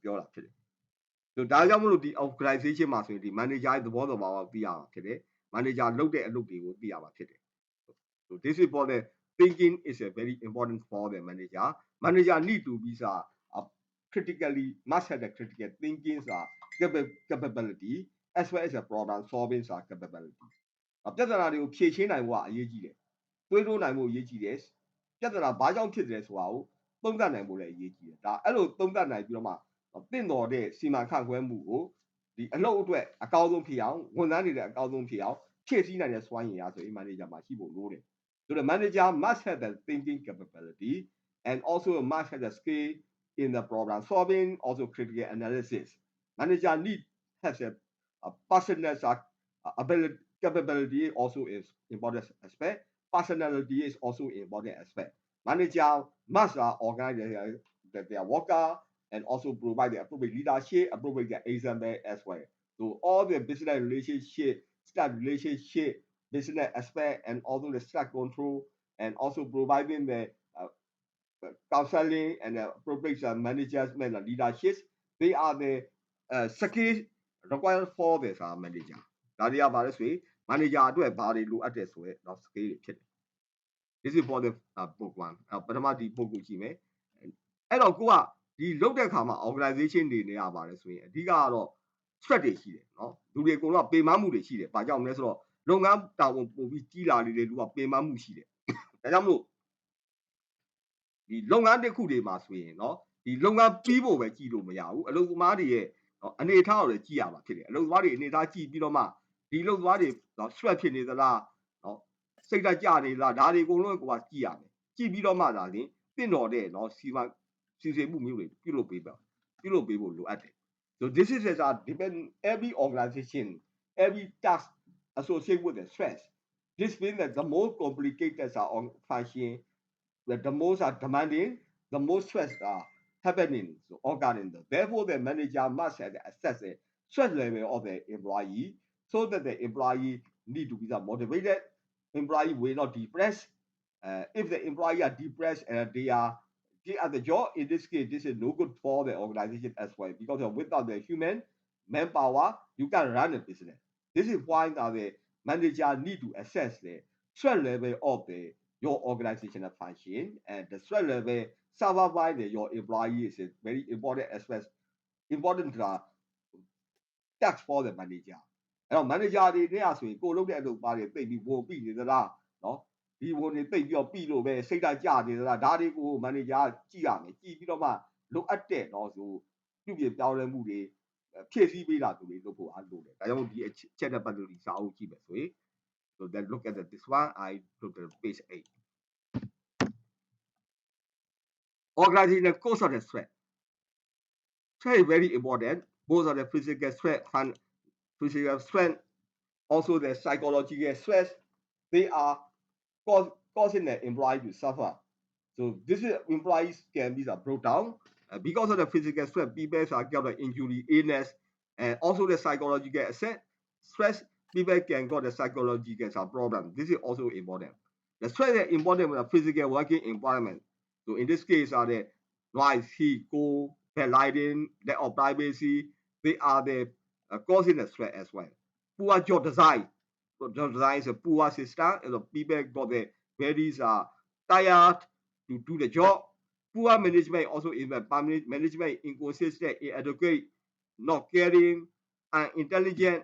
ပြောတာဖြစ်တယ်။ So ဒါကြောင့်မလို့ဒီ organization မှာဆိုရင်ဒီ manager ရဲ့သဘောသဘာဝကိုသိရမှာဖြစ်တယ်။ manager လုပ်တဲ့အလုပ်တွေကိုသိရမှာဖြစ်တယ်။ So this is for the thinking is a very important for the manager. Manager need to be critically must have the critical thinking capability as well as a problem solving capability. ပြဿနာတွေကိုဖြေရှင်းနိုင်ဖို့ကအရေးကြီးတယ်။တွေးတိုးနိုင်ဖို့အရေးကြီးတယ်။ပြဿနာဘာကြောင့်ဖြစ်တယ်ဆိုတာကိုသုံးသပ်နိုင်ဖို့လည်းအရေးကြီးတယ်။ဒါအဲ့လိုသုံးသပ်နိုင်ပြီးတော့မှတင့်တော်တဲ့စီမံခန့်ခွဲမှုကိုဒီအလုပ်အတွက်အကောင်းဆုံးဖြစ်အောင်ဝန်ထမ်းတွေလည်းအကောင်းဆုံးဖြစ်အောင်ဖြည့်ဆည်းနိုင်တဲ့စွမ်းရည်အားဆိုရင် manager မှာရှိဖို့လိုတယ်။ So the manager must have the thinking capability and also must have the skill in the problem solving, also critical analysis. Manager need has a personal ability capability also is important aspect. Personality is also important aspect. Manager must organize their worker and also provide the appropriate leadership, appropriate example as well. So all the business relationship, staff relationship, business aspect, and also the staff control, and also providing the counseling and the appropriate management and leadership. They are the skills required for this manager. ဒါတွေကဘာလဲဆိုရင် manager အတွက်ဘာတွေလိုအပ်တယ်ဆိုရဲတော့ skill တွေဖြစ်တယ် This is for the book 1ပထမဒီ book ကိုကြည့်မယ်အဲ့တော့ကိုကဒီလုပ်တဲ့အခါမှာ organization တွေနေရပါတယ်ဆိုရင်အဓိကကတော့ threat တွေရှိတယ်เนาะလူတွေအကုန်လုံးကပင်ပန်းမှုတွေရှိတယ်ဘာကြောင့်လဲဆိုတော့လုပ်ငန်းတာဝန်ပို့ပြီးကြီးလာနေတဲ့လူကပင်ပန်းမှုရှိတယ်ဒါကြောင့်မလို့ဒီလုပ်ငန်းတစ်ခုတွေမှာဆိုရင်เนาะဒီလုပ်ငန်းပြီးဖို့ပဲကြည့်လို့မရဘူးအလုပ်သမားတွေရဲ့အနေအထားကိုလည်းကြည့်ရမှာဖြစ်တယ်အလုပ်သမားတွေအနေအထားကြည့်ပြီးတော့မှဒီလုပ်သမားတွေ stress ဖြစ်နေသလားเนาะစိတ်ဓာတ်ကျနေသလားဒါတွေအကုန်လုံးကိုကြည့်ရမယ်ကြည့်ပြီးတော့မှဒါရင်တင့်တော်တဲ့เนาะစီစဉ်မှုမျိုးတွေပြုလုပ်ပေးဖို့လိုအပ်တယ် So this is depend every organization every task associated with the stress this means that the more complicated function the most demanding the most stress are happening so occurring therefore the manager must have assess the stress level of the employee so that the employee need to be motivated employee will not depress if the employee are depressed and they are at the job in this case this is no good for the organization as well because without the human manpower you can't run a business this is why the manager need to assess the stress level of your organizational function and the stress level served by your employees is very important aspect important task for the manager အဲ့တော့ manager တွေနဲ့ဆိုရင်ကိုလုပ်တဲ့အလုပ်ပါတွေသိပြီးဝန်ပြီးနေသလားเนาะဒီဝန်တွေသိပြီးတော့ပြီးလို့ပဲစိတ်ဓာတ်ကျနေသလားဒါတွေကို manager ကြည့်ရမယ်ကြည့်ပြီးတော့မှလိုအပ်တဲ့เนาะဆိုပြုပြင်ပြောင်းလဲမှုတွေဖြည့်ဆည်းပေးတာသူတွေလုပ်ဖို့အားလိုတယ်ဒါကြောင့်ဒီအချက်နဲ့ပတ်သက်ပြီးစာအုပ်ကြည့်မယ်ဆိုရင် so then look at this one I look at page 8 organizing the cause of the threat threat is very important both of the physical threat physical strength, also the psychological stress, they are causing the employee to suffer. So this is employees can be brought down because of the physical stress. People are get the injury, illness, and also the psychological stress. people can got the psychological problem. This is also important. The stress is important with the physical working environment. So in this case, are the noise, heat, cold, bad lighting, lack of privacy. They are the causing the stress as well. Poor job design. So job design is a poor system. And the people got the very tired to do the job. Poor management also is management inconsistent, inadequate, not caring, and intelligent.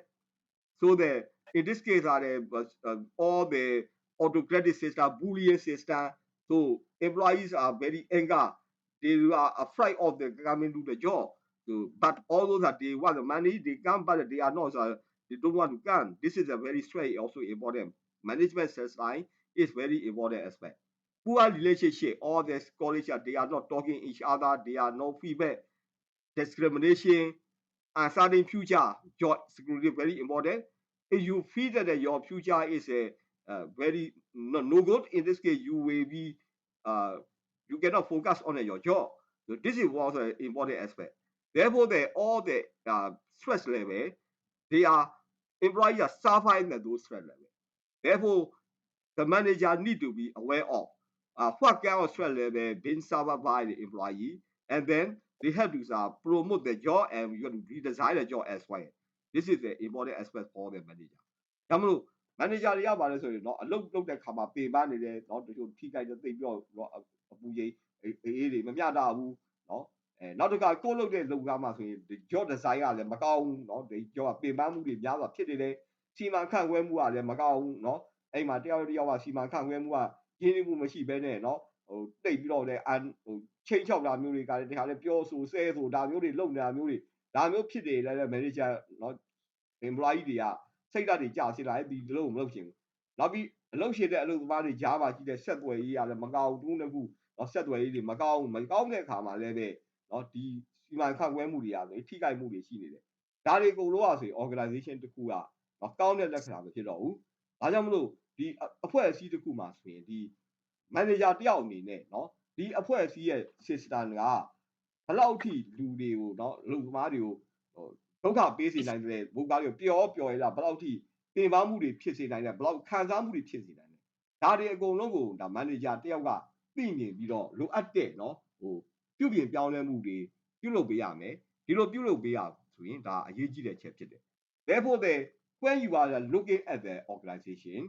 So the in this case are the all the autocratic system, bullying system. So employees are very angry. They are afraid of the coming to the job. So, but although that they want the money, they come, but they are not. They don't want to come. This is a very straight also important. Management system is very important aspect. Poor relationship, all the college they are not talking each other. They are no feedback, discrimination, and certain future job security very important. If you feel that your future is a very no good, in this case you will be you cannot focus on your job. So this is also an important aspect. Therefore, all the stress level, they are employees are suffering those stress level. Therefore, the manager need to be aware of what kind of stress level being suffered by the employee, and then they have to promote the job and you have to redesign the job as well. This is the important aspect for the manager. ဒါမလို့ manager တွေရပါတယ်ဆိုရင်เนาะအလုပ်လုပ်တဲ့ခါမှာပင်ပန်းနေတယ်เนาะတချို့ထိခိုက်တဲ့သိပြီးတော့အပူကြီးအေးတွေမမျှတဘူးเนาะနောက်တစ်ခါကိုလုပ်တဲ့လုပ်ကားမှာဆိုရင် job design ကလည်းမကောင်းဘူးเนาะဒီ job ပင်ပန်းမှုတွေများစွာဖြစ်နေတယ်စီမံခန့်ခွဲမှုကလည်းမကောင်းဘူးเนาะအဲ့မှာတယောက်တစ်ယောက်ကစီမံခန့်ခွဲမှုကရင်းနှီးမှုမရှိဘဲနဲ့เนาะတိတ်ပြီးတော့လည်းချိန်ချောက်တာမျိုးတွေကလည်းတခါလေပြောဆိုဆဲဆိုဒါမျိုးတွေလုပ်နေတာမျိုးတွေဒါမျိုးဖြစ်နေတယ် manager เนาะ employee တွေကစိတ်ဓာတ်တွေကြာရှင်းလာတယ်ဒီလိုမလုပ်ချင်ဘူးနောက်ပြီးအလုပ်ရှင်တဲ့အလုပ်သမားတွေကြားမှာရှိတဲ့ဆက်သွယ်ရေးကလည်းမကောင်းဘူးတစ်ခုတော့ဆက်သွယ်ရေးတွေမကောင်းတဲ့အခါမှာလည်းပဲเนาะဒီစီမံခန့်ခွဲမှုတွေကလည်းထိခိုက်မှုတွေရှိနေတယ်ဒါတွေအကုန်လုံးอ่ะဆိုရင် organization တစ်ခုကကောင်းတဲ့လက္ခဏာမဖြစ်တော့ဘူးဒါကြောင့်မလို့ဒီအဖွဲ့အစည်းတစ်ခုမှာဆိုရင်ဒီ manager တယောက်အနေနဲ့เนาะဒီအဖွဲ့အစည်းရဲ့ system ကဘယ်လောက်ထိလူတွေကိုเนาะလူသမားတွေကိုဒုက္ခပေးစေနိုင်တယ်ဘုရားတွေပျော်ရတာဘယ်လောက်ထိပင်ပန်းမှုတွေဖြစ်စေနိုင်တယ်ဘယ်လောက်ခံစားမှုတွေဖြစ်စေနိုင်တယ်ဒါတွေအကုန်လုံးကိုဒါ manager တယောက်ကသိနေပြီးတော့လိုအပ်တဲ့เนาะပြုပြင်ပြောင်းလဲမှုတွေပြုလုပ်ပေးရမယ်ဒီလိုပြုလုပ်ပေးရဆိုရင်ဒါအရေးကြီးတဲ့ချက်ဖြစ်တယ် therefore when you are looking at the organization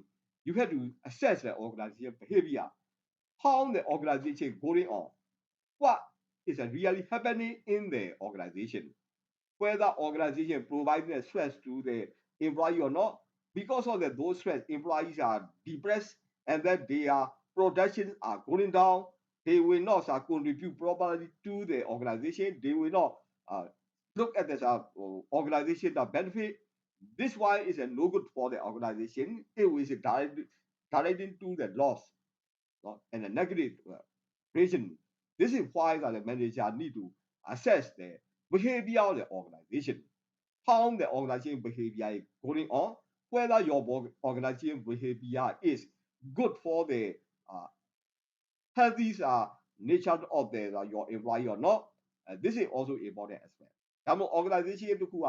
you have to assess the organization behavior how the organization going on what is really happening in the organization whether organization providing the stress to the employee or not because of those stress employees are depressed and that their production are going down they will not contribute properly to the organization they will not look at the organization the benefit this one is a no good for the organization it is directing to the loss and a negative reason this is why the manager need to assess the behavior of the organization how the organization behavior is going on whether your organization behavior is good for the healthy nature of your employee or not. This is also important aspect. ဒါမှမဟုတ် organization တစ်ခုက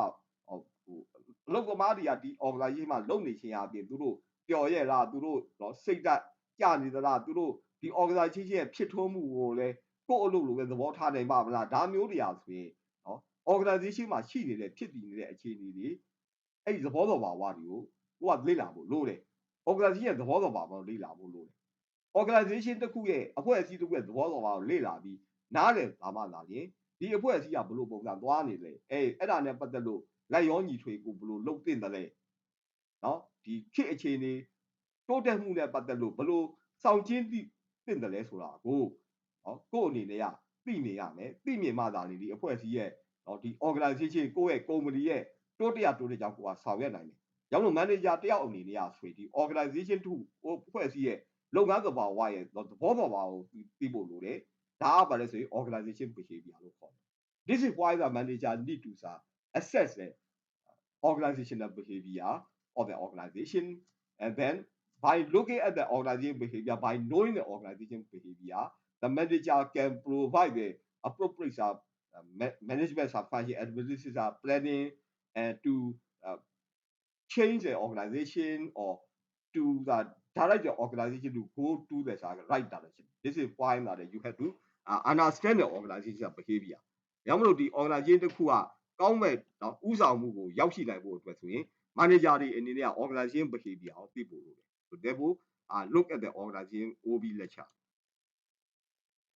အလုပ်သမားတွေကဒီ organization မှာလုပ်နေခြင်းအပြင်သူတို့ပျော်ရဲ့လားသူတို့စိတ်ဓာတ်ကြနေသလားသူတို့ဒီ organization ရဲ့ဖြစ်ထွန်းမှုကိုလည်းကိုယ့်အလုပ်လိုပဲသဘောထားနိုင်ပါမလားဒါမျိုးတွေอ่ะဆိုရင်เนาะ organization မှာရှိနေတဲ့ဖြစ်တည်နေတဲ့အခြေအနေတွေအဲ့ဒီသဘောတော်ဘာဝတွေကိုကိုကလေ့လာဖို့လိုတယ် organization ရဲ့သဘောတော်ဘာဝကိုလေ့လာဖို့လိုတယ် organization တစ်ခုရဲ့အဖွဲ့အစည်းတစ်ခုရဲ့သဘောတော်ဘာကိုလေ့လာပြီးနားလည်ပါမှသာလျှင်ဒီအဖွဲ့အစည်းကဘလို့ပုံစံသွားနေလဲအဲ့ဒါနဲ့ပတ်သက်လို့လိုက်ရောညီထွေကိုဘလို့လုပ်တင်တယ်လဲเนาะဒီခေတ်အခြေအနေတိုးတက်မှုနဲ့ပတ်သက်လို့ဘလို့စောင့်ချင်းတင်တယ်လဲဆိုတာကိုเนาะကိုယ့်အနေနဲ့ကသိနေရမယ်သိမြင်မှသာလေဒီအဖွဲ့အစည်းရဲ့เนาะဒီ organization ကိုယ့်ရဲ့ company ရဲ့တိုးတက်ကြောင်းကိုကဆောင်ရွက်နိုင်တယ်။ကြောင့်လို့ manager တယောက်အနေနဲ့ကဆိုဒီ organization တစ်ခုအဖွဲ့အစည်းရဲ့လုပ်ငန်းသဘာဝရဲ့သဘောသဘာဝကိုသိဖို့လိုတယ်။ဒါကဘာလဲဆိုရင် organization behavior လို့ခေါ်တယ်။ This is why the manager need to assess the organizational behavior of the organization and then by looking at the organization behavior by knowing the organization behavior the manager can provide the appropriate management function administration planning and to change the organization or to direct the organization to go to the right direction. This is why that you have to understand the organization behavior. ဒါမှမဟုတ်ဒီ organization တစ်ခုကကောင်းမဲ့ဥဆောင်မှုကိုရောက်ရှိနိုင်ဖို့အတွက်ဆိုရင် manager တွေအနေနဲ့ organization behavior ကိုသိဖို့လိုတယ် so therefore look at the organization OB lecture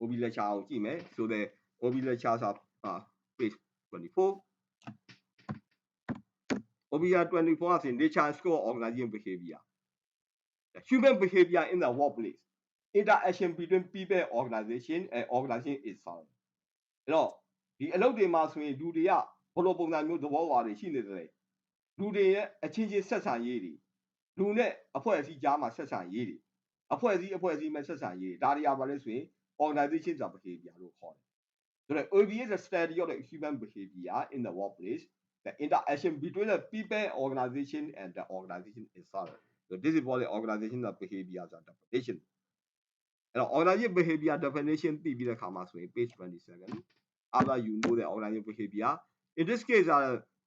OB lecture ကိုကြည့်မယ် so the OB lectures are page 24 OB 24 is nature and scope of organization behavior the human behavior in the workplace interaction between people organization and organization itself အဲ့တော့ဒီအလုပ်တွေမှာဆိုရင်လူတွေကဘယ်လိုပုံစံမျိုးသဘောဝါတွေရှိနေတယ်လူတွေရဲ့အချင်းချင်းဆက်ဆံရေးတွေလူနဲ့အဖွဲ့အစည်းကြားမှာဆက်ဆံရေးတွေအဖွဲ့အစည်းမဲ့ဆက်ဆံရေးဒါတွေကဘာလဲဆိုရင် organization behavior လို့ခေါ်တယ်ဆိုတော့ OB is a study of the human behavior in the workplace the interaction between the people organization and the organization itself so this is for the organization behavior definition အဲ့တော့ organization behavior definition သိပြီးတဲ့အခါမှာဆိုရင် page 27 after you know the organization behavior in this case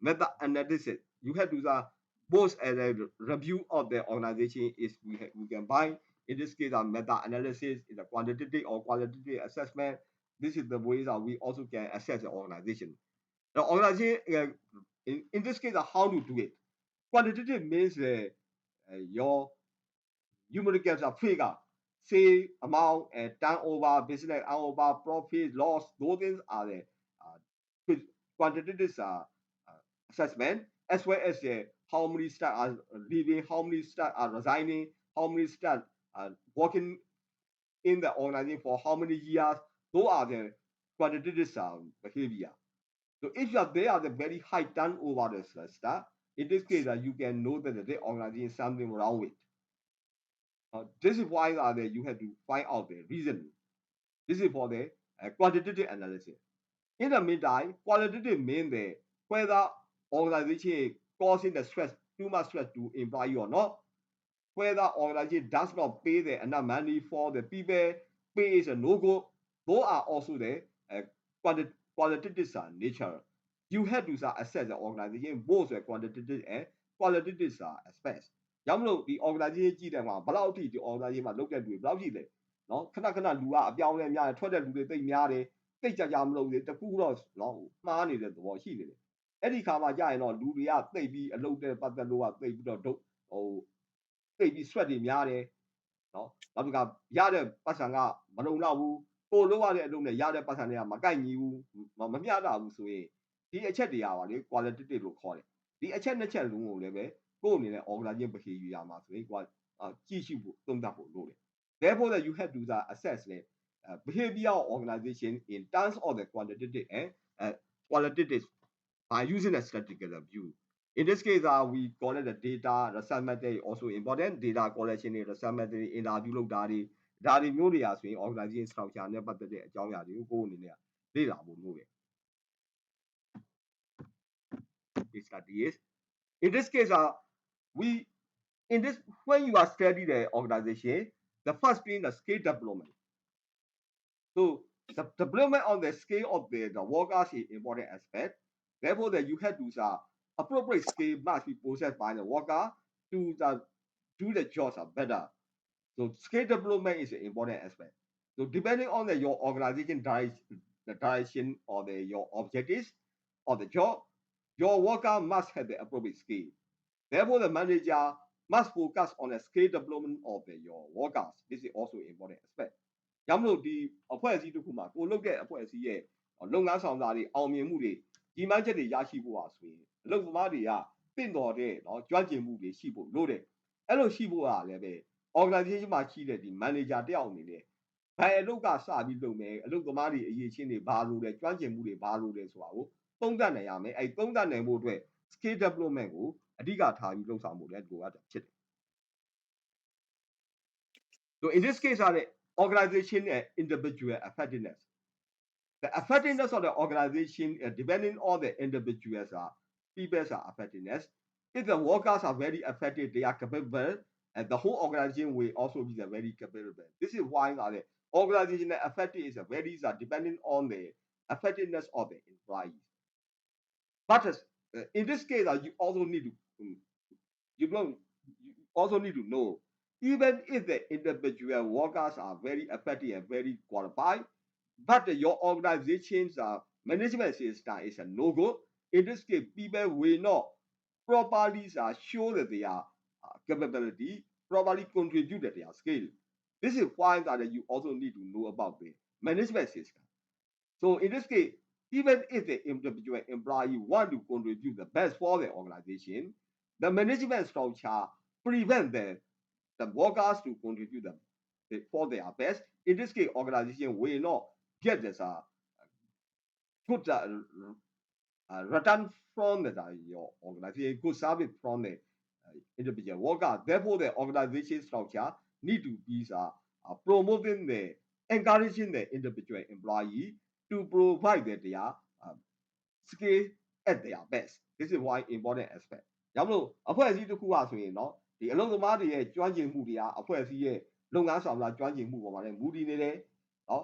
method analysis you have to both as a review of the organization is we can find in this case method analysis is a quantitative or qualitative assessment this is the ways that we also can assess the organization the organization in this case how to do it quantitative means your numerical figure sale amount and turnover business turnover profit loss those things are the quantitative assessment as well as how many staff are leaving how many staff are resigning how many staff are working in the organization for how many years those are the quantitative behavior so if they are the very high turnover staff in this case you can know that the organization is something wrong with this is why you have to find out the reason this is for the quantitative analysis in the meantime qualitative means whether organization causing the stress too much stress to employee or not whether organization does not pay the enough money for the people pay is a no-go those are also the qualitative nature you have to assess the organization both the quantitative and qualitative aspects ကြောင့်မလို့ဒီ organization ကြည့်တဲ့မှာဘယ်လောက်အထိဒီ organization မှာလုပ်တဲ့လူတွေဘယ်လောက်ရှိလဲเนาะခဏလူကအပြောင်းလဲများတယ်ထွက်တဲ့လူတွေသိပ်များတယ်သိပ်ကြမလို့လေတခုတော့เนาะမှားနေတဲ့သဘောရှိနေတယ်အဲ့ဒီခါမှာကြာရင်တော့လူတွေကသိပ်ပြီးအလုပ်တဲ့ပတ်သက်လို့ကသိပ်ပြီးတော့သိပ်ပြီး sweat တွေများတယ်เนาะနောက်တစ်ခါရတဲ့ပတ်စံကမလုံလောက်ဘူးကိုလုပ်ရတဲ့အလုပ်နဲ့ရတဲ့ပတ်စံတွေကမကိုက်ညီဘူးမမျှတဘူးဆိုရင်ဒီအချက်တွေကပါလေ qualitative လို့ခေါ်တယ်ဒီအချက်နှစ်ချက်လုံးကိုလည်းပဲကိုယ်အနေနဲ့ organization behavior မှာဆိုရင်ကြည့်ရှုဖို့သုံးသပ်ဖို့လိုတယ် therefore that you have to assess the behavior of organization in terms of the quantitative and qualitative by using a statistical view in this case we call it the data research method also important data collection တွေ research method တွေ interview လုပ်တာတွေမျိုးတွေဆိုရင် organization structure နဲ့ပတ်သက်တဲ့အကြောင်းအရာတွေကိုကိုယ်အနေနဲ့လေ့လာဖို့လိုတယ် in this case when you are studying the organization the first thing the skill development so the development on the scale of the workers is important aspect therefore that you have to appropriate skill must be possessed by the worker to do the jobs better so skill development is an important aspect so depending on your organization direction or your objectives of the job your worker must have the appropriate skill therefore the manager must focus on the skill development of your workers this is also an important aspect ကြောင့်မလို့ဒီအဖွဲ့အစည်းတစ်ခုမှာကိုလုပ်တဲ့အဖွဲ့အစည်းရဲ့လုပ်ငန်းဆောင်တာတွေအောင်မြင်မှုတွေဒီမှန်းချက်တွေရရှိဖို့ဆိုရင်အလုပ်သမားတွေကတင့်တော်တဲ့ကျွမ်းကျင်မှုတွေရှိဖို့လိုတယ်အဲ့လိုရှိဖို့ကလည်းပဲ organization မှာရှိတဲ့ဒီ manager တယောက်အနေနဲ့ဘယ်အလုပ်ကစပြီးလုပ်မယ်အလုပ်သမားတွေအရေးချင်းတွေဘာလို့လဲကျွမ်းကျင်မှုတွေဘာလို့လဲဆိုတာကိုသုံးသပ်နိုင်ရမယ်အဲ့သုံးသပ်နိုင်ဖို့အတွက် skill development ကိုအဓိကထားပြီးလှုပ်ဆောင်ဖို့လည်းလိုအပ်တာဖြစ်တယ် so in this case organization and individual effectiveness the effectiveness of the organization depending on the individuals people's effectiveness if the workers are very effective they are capable and the whole organization will also be very capable this is why the organization effective is very depending on the effectiveness of the employees but in this case you also need to you also need to know, even if the individual workers are very effective and very qualified, but your organization's management system is a no-go. In this case, people will not properly show that they are capability, properly contribute that they are skill. This is why that you also need to know about the management system. So in this case, even if the individual employee want to contribute the best for the organization, the management structure prevent the workers to contribute them for their best. In this case, organization will not get this good return from your organization, good service from the individual worker. Therefore, the organization structure need to be promoting the encouraging the individual employee to provide their skill at their best. This is why important aspect. ဒါမလို့အဖွဲ့အစည်းတစ်ခုကဆိုရင်เนาะဒီအလုပ်သမားတွေရဲ့ကျွမ်းကျင်မှုတွေကအဖွဲ့အစည်းရဲ့လုပ်ငန်းဆောင်တာကျွမ်းကျင်မှုပေါ်မှာလည်းမူတည်နေတယ်เนาะ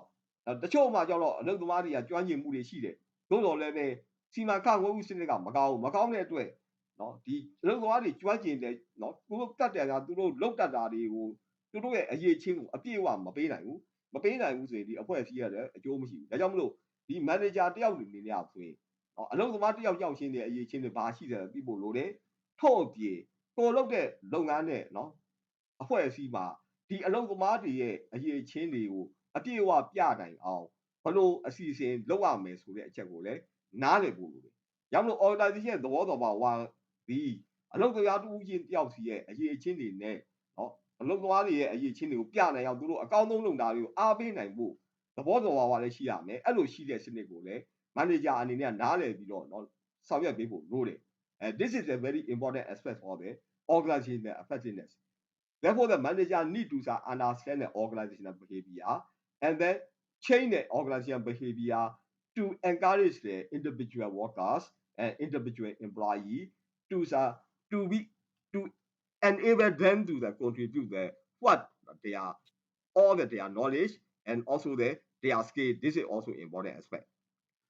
တချို့မှာကြောက်တော့အလုပ်သမားတွေကကျွမ်းကျင်မှုတွေရှိတယ်သို့တော်လည်းပဲစီမံခန့်ခွဲမှုစနစ်ကမကောင်းတဲ့အတွက်เนาะဒီအလုပ်သမားတွေကျွမ်းကျင်တယ်เนาะသူတို့တတ်တယ်ကသူတို့လုပ်တတ်တာတွေကိုသူတို့ရဲ့အရေးချင်းကိုအပြည့်အဝမပေးနိုင်ဘူးဆိုရင်ဒီအဖွဲ့အစည်းရတယ်အကျိုးမရှိဘူးဒါကြောင့်မလို့ဒီ manager တယောက်အနေနဲ့ဆိုရင်အလုပ်သမားတယောက်ချင်းတဲ့အရေးချင်းတွေဘာရှိတယ်သိဖို့လိုတယ်ထို့အပြင်ကိုလုပ်တဲ့လုပ်ငန်းနဲ့เนาะအဖွဲ့အစည်းမှာဒီအလုပ်သမားတွေရဲ့အရေးချင်းတွေကိုအပြည့်အဝပြနိုင်အောင်ဘလို့အစီအစဉ်လုပ်ရမယ်ဆိုတဲ့အချက်ကိုလည်းနားလည်ဖို့လိုတယ်။ရောမလို့ organization ရဲ့သဘောတော်ပါဝါဒီအလုပ်တရားတူချင်းတယောက်စီရဲ့အရေးချင်းတွေနဲ့เนาะအလုပ်သမားတွေရဲ့အရေးချင်းတွေကိုပြနိုင်အောင်သူတို့အကောင်းဆုံးလုပ်တာတွေကိုအားပေးနိုင်ဖို့သဘောတော်ပါဝါလည်းရှိရမယ်။အဲ့လိုရှိတဲ့စနစ်ကိုလည်း manager အနေနဲ့နားလည်ပြီးတော့เนาะဆောင်ရွက်ပေးဖို့လိုတယ်။ This is a very important aspect for the organizational effectiveness. Therefore, the manager need to understand the organizational behavior and then change the organizational behavior to encourage the individual workers and individual employees to enable them to contribute what they are all that their knowledge and also their skill. This is also important aspect.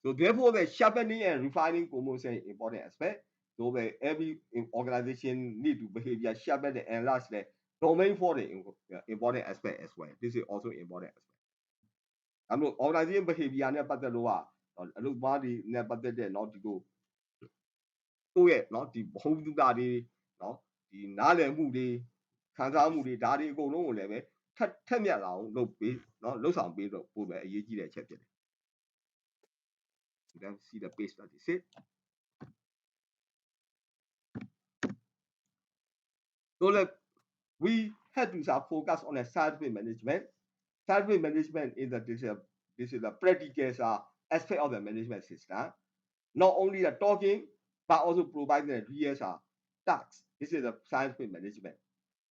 So therefore, the sharpening and refining promotion is important aspect. So every organization need to behavior sharpen and enlarge the domain for the important aspect as well. This is also important aspect. ဒါမျိုး organization behavior နဲ့ပတ်သက်လို့ကအလုပ်သမားတွေနဲ့ပတ်သက်တဲ့เนาะဒီကိုကိုယ့်ရဲ့เนาะဒီဘုံတူတာတွေเนาะဒီနားလည်မှုတွေခံစားမှုတွေဒါတွေအကုန်လုံးကိုလည်းပဲထက်မြက်လာအောင်လုပ်ပေးเนาะလှုပ်ဆောင်ပေးတော့ပို့ပဲအရေးကြီးတဲ့အချက်ဖြစ်တယ် You can see the page 36 So we had to focus on the scientific management. Scientific management is the practical aspect of the management system. Not only the talking, but also providing the real tasks. This is the scientific management.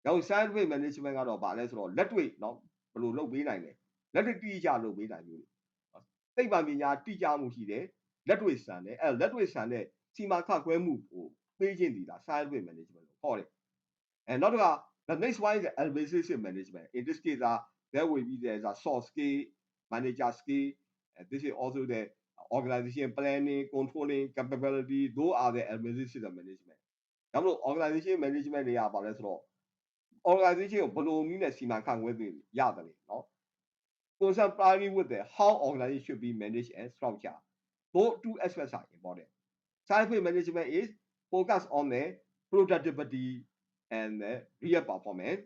Now, scientific management ကတော့ဗာလဲဆိုတော့လက်တွေ့เนาะဘယ်လိုလုပ်ပေးနိုင်လဲလက်တွေ့တိကျလုပ်ပေးနိုင်မျိုးသိပ္ပံပညာတိကျမှုရှိတယ်လက်တွေ့ဆန်တယ်အဲ့လက်တွေ့ဆန်တဲ့စီမံခန့်ခွဲမှုကိုပေးခြင်းဒီလား scientific management လို့ခေါ်တယ်And not the next one is the administrative management. In this case, there will be the soft skill, manager skill. This is also the organization planning, controlling capability. Those are the administrative management. ဒါမှမဟုတ် organization management တွေကပါလဲဆိုတော့ organization ကိုဘယ်လိုနည်းနဲ့စီမံခန့်ခွဲပေးရတယ်လေနော် Concern primarily with the how organization should be managed and structured. Those two aspects are important. Scientific management is focused on the productivity and the real performance.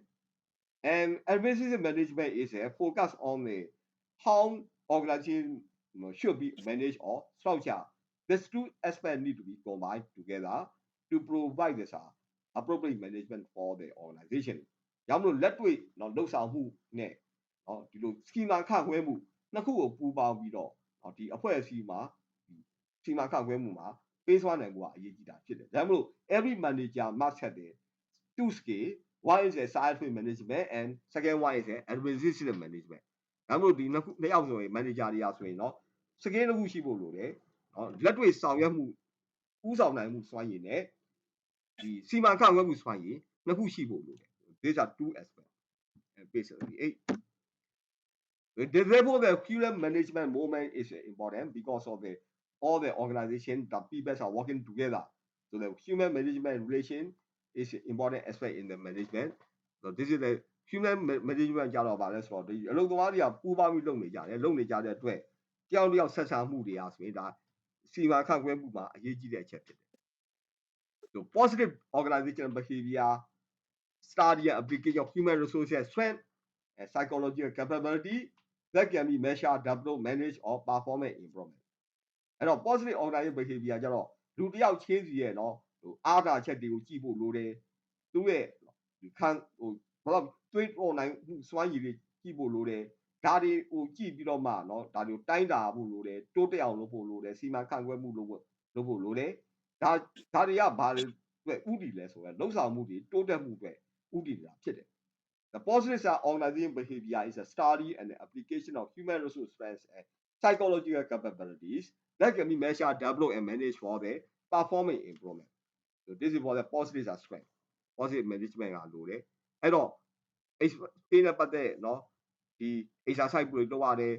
And administrative management is a focus on the how organization should be managed or structured. These two aspects need to be combined together to provide this appropriate management for the organization. ဒါမှမဟုတ်လက်တွေ့တော့လှုပ်ဆောင်မှုနဲ့ဒီလိုစီမံခန့်ခွဲမှုနှစ်ခုကိုပူးပေါင်းပြီးတော့ဒီအဖွဲ့အစည်းမှာစီမံခန့်ခွဲမှုမှာပေးစွမ်းနိုင်မှုကအရေးကြီးတာဖြစ်တယ်ဒါမှမဟုတ် every manager must have the two skill one is a scientific management and second one is a administrative management ဒါမှမဟုတ်ဒီနှစ်ယောက်ဆိုရင် manager တွေအားဆိုရင်skill တစ်ခုရှိဖို့လိုတယ်လက်တွေ့ဆောင်ရွက်မှုဥဆောင်နိုင်မှုစွမ်းရည်နဲ့ဒီစီမံခန့်ခွဲမှုစွမ်းရည်နှစ်ခုရှိဖို့လိုတယ် these are two aspects and basically 8Therefore, the human management movement is important because of all the organization, the people are working together. So the human management relation is an important aspect in the management. So this is the human management ကြတော့ဗာလဲဆိုတော့ဒီအလုပ်သမားတွေကပူးပေါင်းပြီးလုပ်နေကြတယ်လုပ်နေကြတဲ့အတွက်တယောက်တစ်ယောက်ဆက်ဆံမှုတွေအားဆိုရင်ဒါစီမံခန့်ခွဲမှုမှာအရေးကြီးတဲ့အချက်ဖြစ်တယ် So positive organizational behavior study and application of human resources strength and psychological capability that can be measured develop manage or performance improvement အဲ့တော့ positive organizational behavior ကြတော့လူတစ်ယောက်ချင်းစီရဲ့နော်ဟိုအားသာချက်တွေကိုကြည့်ဖို့လိုတယ်သူ့ရဲ့ခံဟိုဘာလို့တွေးပေါ်နိုင်မှုစွမ်းရည်တွေကြည့်ဖို့လိုတယ်ဒါတွေကိုကြည့်ပြီးတော့မှเนาะဒါတွေကိုတိုင်းတာဖို့လိုတယ်တိုးတက်အောင်လုပ်ဖို့လိုတယ်စီမံခန့်ခွဲမှုလုပ်ဖို့လိုတယ်ဒါတွေကဘာတွေအတွက်ဥတည်လဲဆိုတော့လှုပ်ဆောင်မှုတွေတိုးတက်မှုအတွက်ဥတည်တာဖြစ်တယ် The positive organization behavior is a study and the application of human resource strengths and psychological capabilities that can be measured, developed, and managed for the performance improvement. So this is for the positive strength. Positive management ကလိုတယ်အဲ့တော့ ပေးတဲ့ပတ်သက်เนาะဒီ exercise တွေလုပ်ရတယ်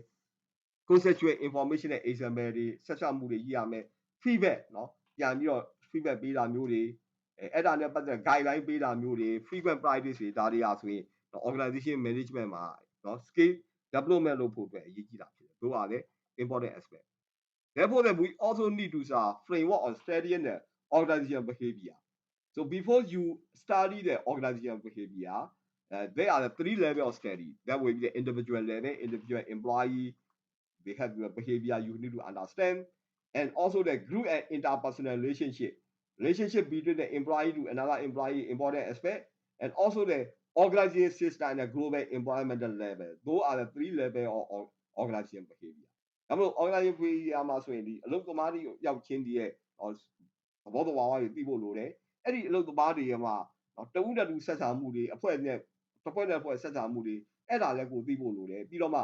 conceptual information နဲ့ example တွေဆက်စပ်မှုတွေရေးရမယ် feedback เนาะပြန်ပြီးတော့ feedback ပေးတာမျိုးတွေအဲ့ဒါနဲ့ပတ်သက် guideline ပေးတာမျိုးတွေ frequent practice တွေဒါတွေအားဆိုရင် organization management မှာเนาะ skill development လုပ်ဖို့အတွက်အရေးကြီးတာဖြစ်တယ်တို့ပါလေ important aspect therefore we also need to framework on studying the organizational behavior so before you study the organizational behavior there are the 3 levels of study that will be the individual level individual employee behavior you need to understand and also the group and interpersonal relationship between the employee to another employee important aspect and also the organization system and the global environmental level those are the 3 levels of organization behavior ဒါမှမဟုတ် organization behavior မှာဆိုရင်ဒီအလုပ်သမားတွေရောက်ချင်းဒီရဲ့သဘောတဘာဝတွေသိဖို့လိုတယ်အဲ့ဒီအလုပ်သမားတွေမှာတဦးနဲ့တူဆက်ဆံမှုတွေအဖွဲ့နဲ့တစ်ဖွဲ့နဲ့အဖွဲ့ဆက်ဆံမှုတွေအဲ့ဒါလည်းကိုသိဖို့လိုတယ်ပြီးတော့မှ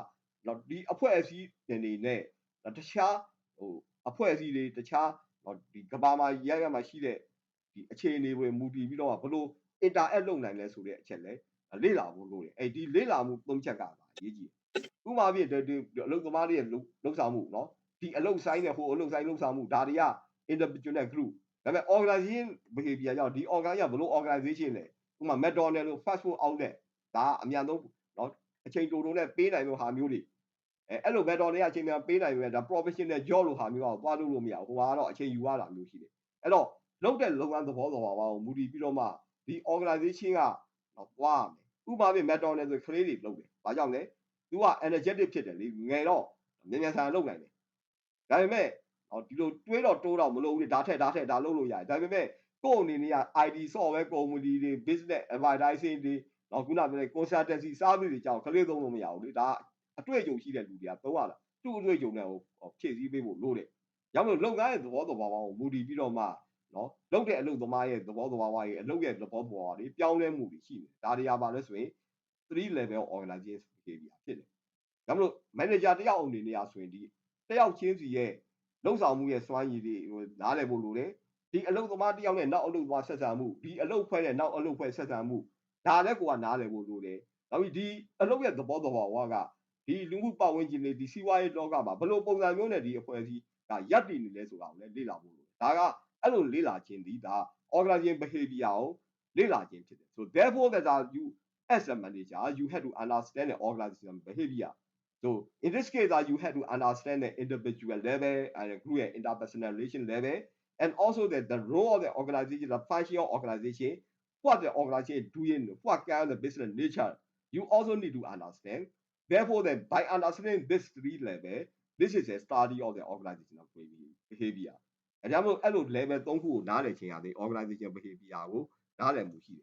ဒီအဖွဲ့အစည်းတွေနဲ့တခြားဟိုအဖွဲ့အစည်းတွေတခြားဒီကဘာမှာရရမှာရှိတဲ့ဒီအခြေအနေတွေမူတည်ပြီးတော့ဘလို့ interact လုပ်နိုင်လဲဆိုတဲ့အချက်လဲလေ့လာဖို့လိုတယ်အဲ့ဒီလေ့လာမှု၃ချက်ကပါအရေးကြီးဥပမာပြဒီအလုပ်သမားတွေရဲ့လှုပ်ဆောင်မှုเนาะဒီအလုပ်ဆိုင်နဲ့ဟိုအလုပ်ဆိုင်လှုပ်ဆောင်မှုဒါတွေက individual နဲ့ group ဒါပေမဲ့ organization behavior ကြောင့်ဒီ organization ကဘလို့ organization လဲဥပမာ McDonald လို့ fast food outlet ဒါအများဆုံးเนาะအချိန်တိုတိုနဲ့ပေးနိုင်လို့ဟာမျိုးတွေအဲ့လို McDonald ကအချိန်မြန်ပေးနိုင်ပြီဒါ professional job လို့ဟာမျိုးကသွားလို့မရဘူးဟိုကတော့အချိန်ယူရတာမျိုးရှိတယ်အဲ့တော့လုပ်တဲ့လုပ်ငန်းသဘောတော်ပါကိုမူတည်ပြီးတော့မှဒီ organization ကသွားရမယ်ဥပမာပြ McDonald ဆိုကလေးတွေလုပ်တယ်ဘာကြောင့်လဲသူက energetic ဖြစ်တယ်လေငယ်တော့မြန်မြန်ဆန်လုပ်နိုင်တယ်ဒါပေမဲ့ဒီလိုတွေးတော့တိုးတော့မလုပ်ဘူးလေဒါထက်ဒါလုပ်လို့ရတယ်ဒါပေမဲ့ကိုယ့်အနေနဲ့က ID software company တွေ business advertising တွေတော့ခုနပြောတဲ့ consultancy service တွေကြောင့်ကလေးသုံးလို့မရဘူးလေဒါအတွေ့အကြုံရှိတဲ့လူတွေကသုံးရတာသူ့အတွေ့အကြုံနဲ့ဖြည့်ဆည်းပေးဖို့လိုတယ်ရောက်လို့လုပ်ငန်းရဲ့သဘောတဘာဝကိုမူတည်ပြီးတော့မှနော်လုပ်တဲ့အလုပ်သမားရဲ့သဘောတဘာဝရဲ့အလုပ်ရဲ့သဘောတဘာဝတွေပြောင်းလဲမှုတွေရှိတယ်ဒါတွေကပါလဲဆိုရင်3 level organization behavior ဖြစ်တယ်ဒါမလို့ manager တယောက်အနေနဲ့ဆိုရင်ဒီတယောက်ချင်းစီရဲ့လုံဆောင်မှုရဲ့စွမ်းရည်တွေနားလည်ဖို့လိုတယ်ဒီအလုပ်သမားတယောက်နဲ့နောက်အလုပ်သမားဆက်ဆံမှုဒီအလုပ်ဖွဲ့နဲ့နောက်အလုပ်ဖွဲ့ဆက်ဆံမှုဒါလည်းကိုကနားလည်ဖို့လိုတယ်နောက်ပြီးဒီအလုပ်ရဲ့သဘောတဘာဝကဒီလူမှုပတ်ဝန်းကျင်တွေဒီစီးပွားရေးလောကမှာဘယ်လိုပုံစံမျိုးနဲ့ဒီအဖွဲ့အစည်းကရပ်တည်နေလဲဆိုတာကိုလည်းလေ့လာဖို့လိုတယ်ဒါကအဲ့လိုလေ့လာခြင်းဒီဒါ organization behavior ကိုလေ့လာခြင်းဖြစ်တယ် so therefore that you as a manager you have to understand the organization behavior so in this case you have to understand the individual level and the group and interpersonal relation level and also the role of the organization the function of organization what the organization is doing what kind of the business nature you also need to understand therefore that by understanding this 3 level this is a study of the organizational behavior အဲဒါမျိုးအဲ့လို level 3ခုကိုနားလည်ခြင်းရတဲ့ organization behavior ကိုနားလည်မှုရှိတ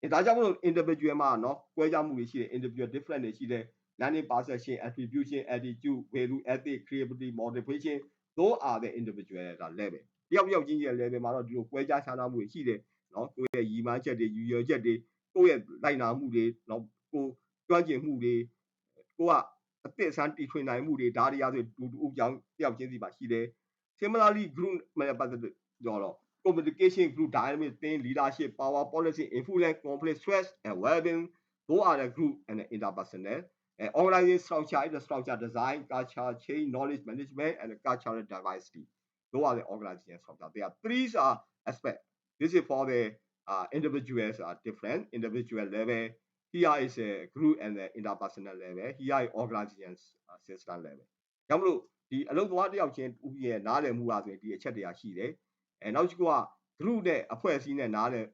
ယ်ဒါကြောင့်မလို့ individual မှာเนาะကွဲခြားမှုတွေရှိတယ် individual different တွေရှိတယ် learning perception attribution attitude value ethic creativity motivation those are the individual level တယောက်ယောက်ချင်းရဲ့ level မှာတော့ဒီလိုကွဲခြားခြားနားမှုတွေရှိတယ်เนาะကိုယ့်ရဲ့ရည်မှန်းချက်တွေရည်ရွယ်ချက်တွေကိုယ့်ရဲ့လိုက်နာမှုတွေเนาะကိုကျွမ်းကျင်မှုတွေကိုကအသစ်အဆန်းတီထွင်နိုင်မှုတွေဒါတွေအားဆိုတူတူကြောင့်တယောက်ချင်းစီမှာရှိတယ် similarly group နဲ့ပတ်သက်တော့ communication group dynamic thing leadership power policy influence conflict stress and well-being those are the group and the interpersonal and organizing structure is the structure design culture change knowledge management and the cultural diversity those are the organization structure there are 3 aspects this is for the individuals are different, individual level. Here is a group and the interpersonal level. Here is organization system level. ကြောင့်မလို့ဒီအလုပ်သမားတယောက်ချင်းဥပရဲ့နားလည်မှုပါဆိုရင်ဒီအချက်တရားရှိတယ်။နောက်တစ်ခုက group နဲ့အဖွဲ့အစည်းနဲ့နားလည်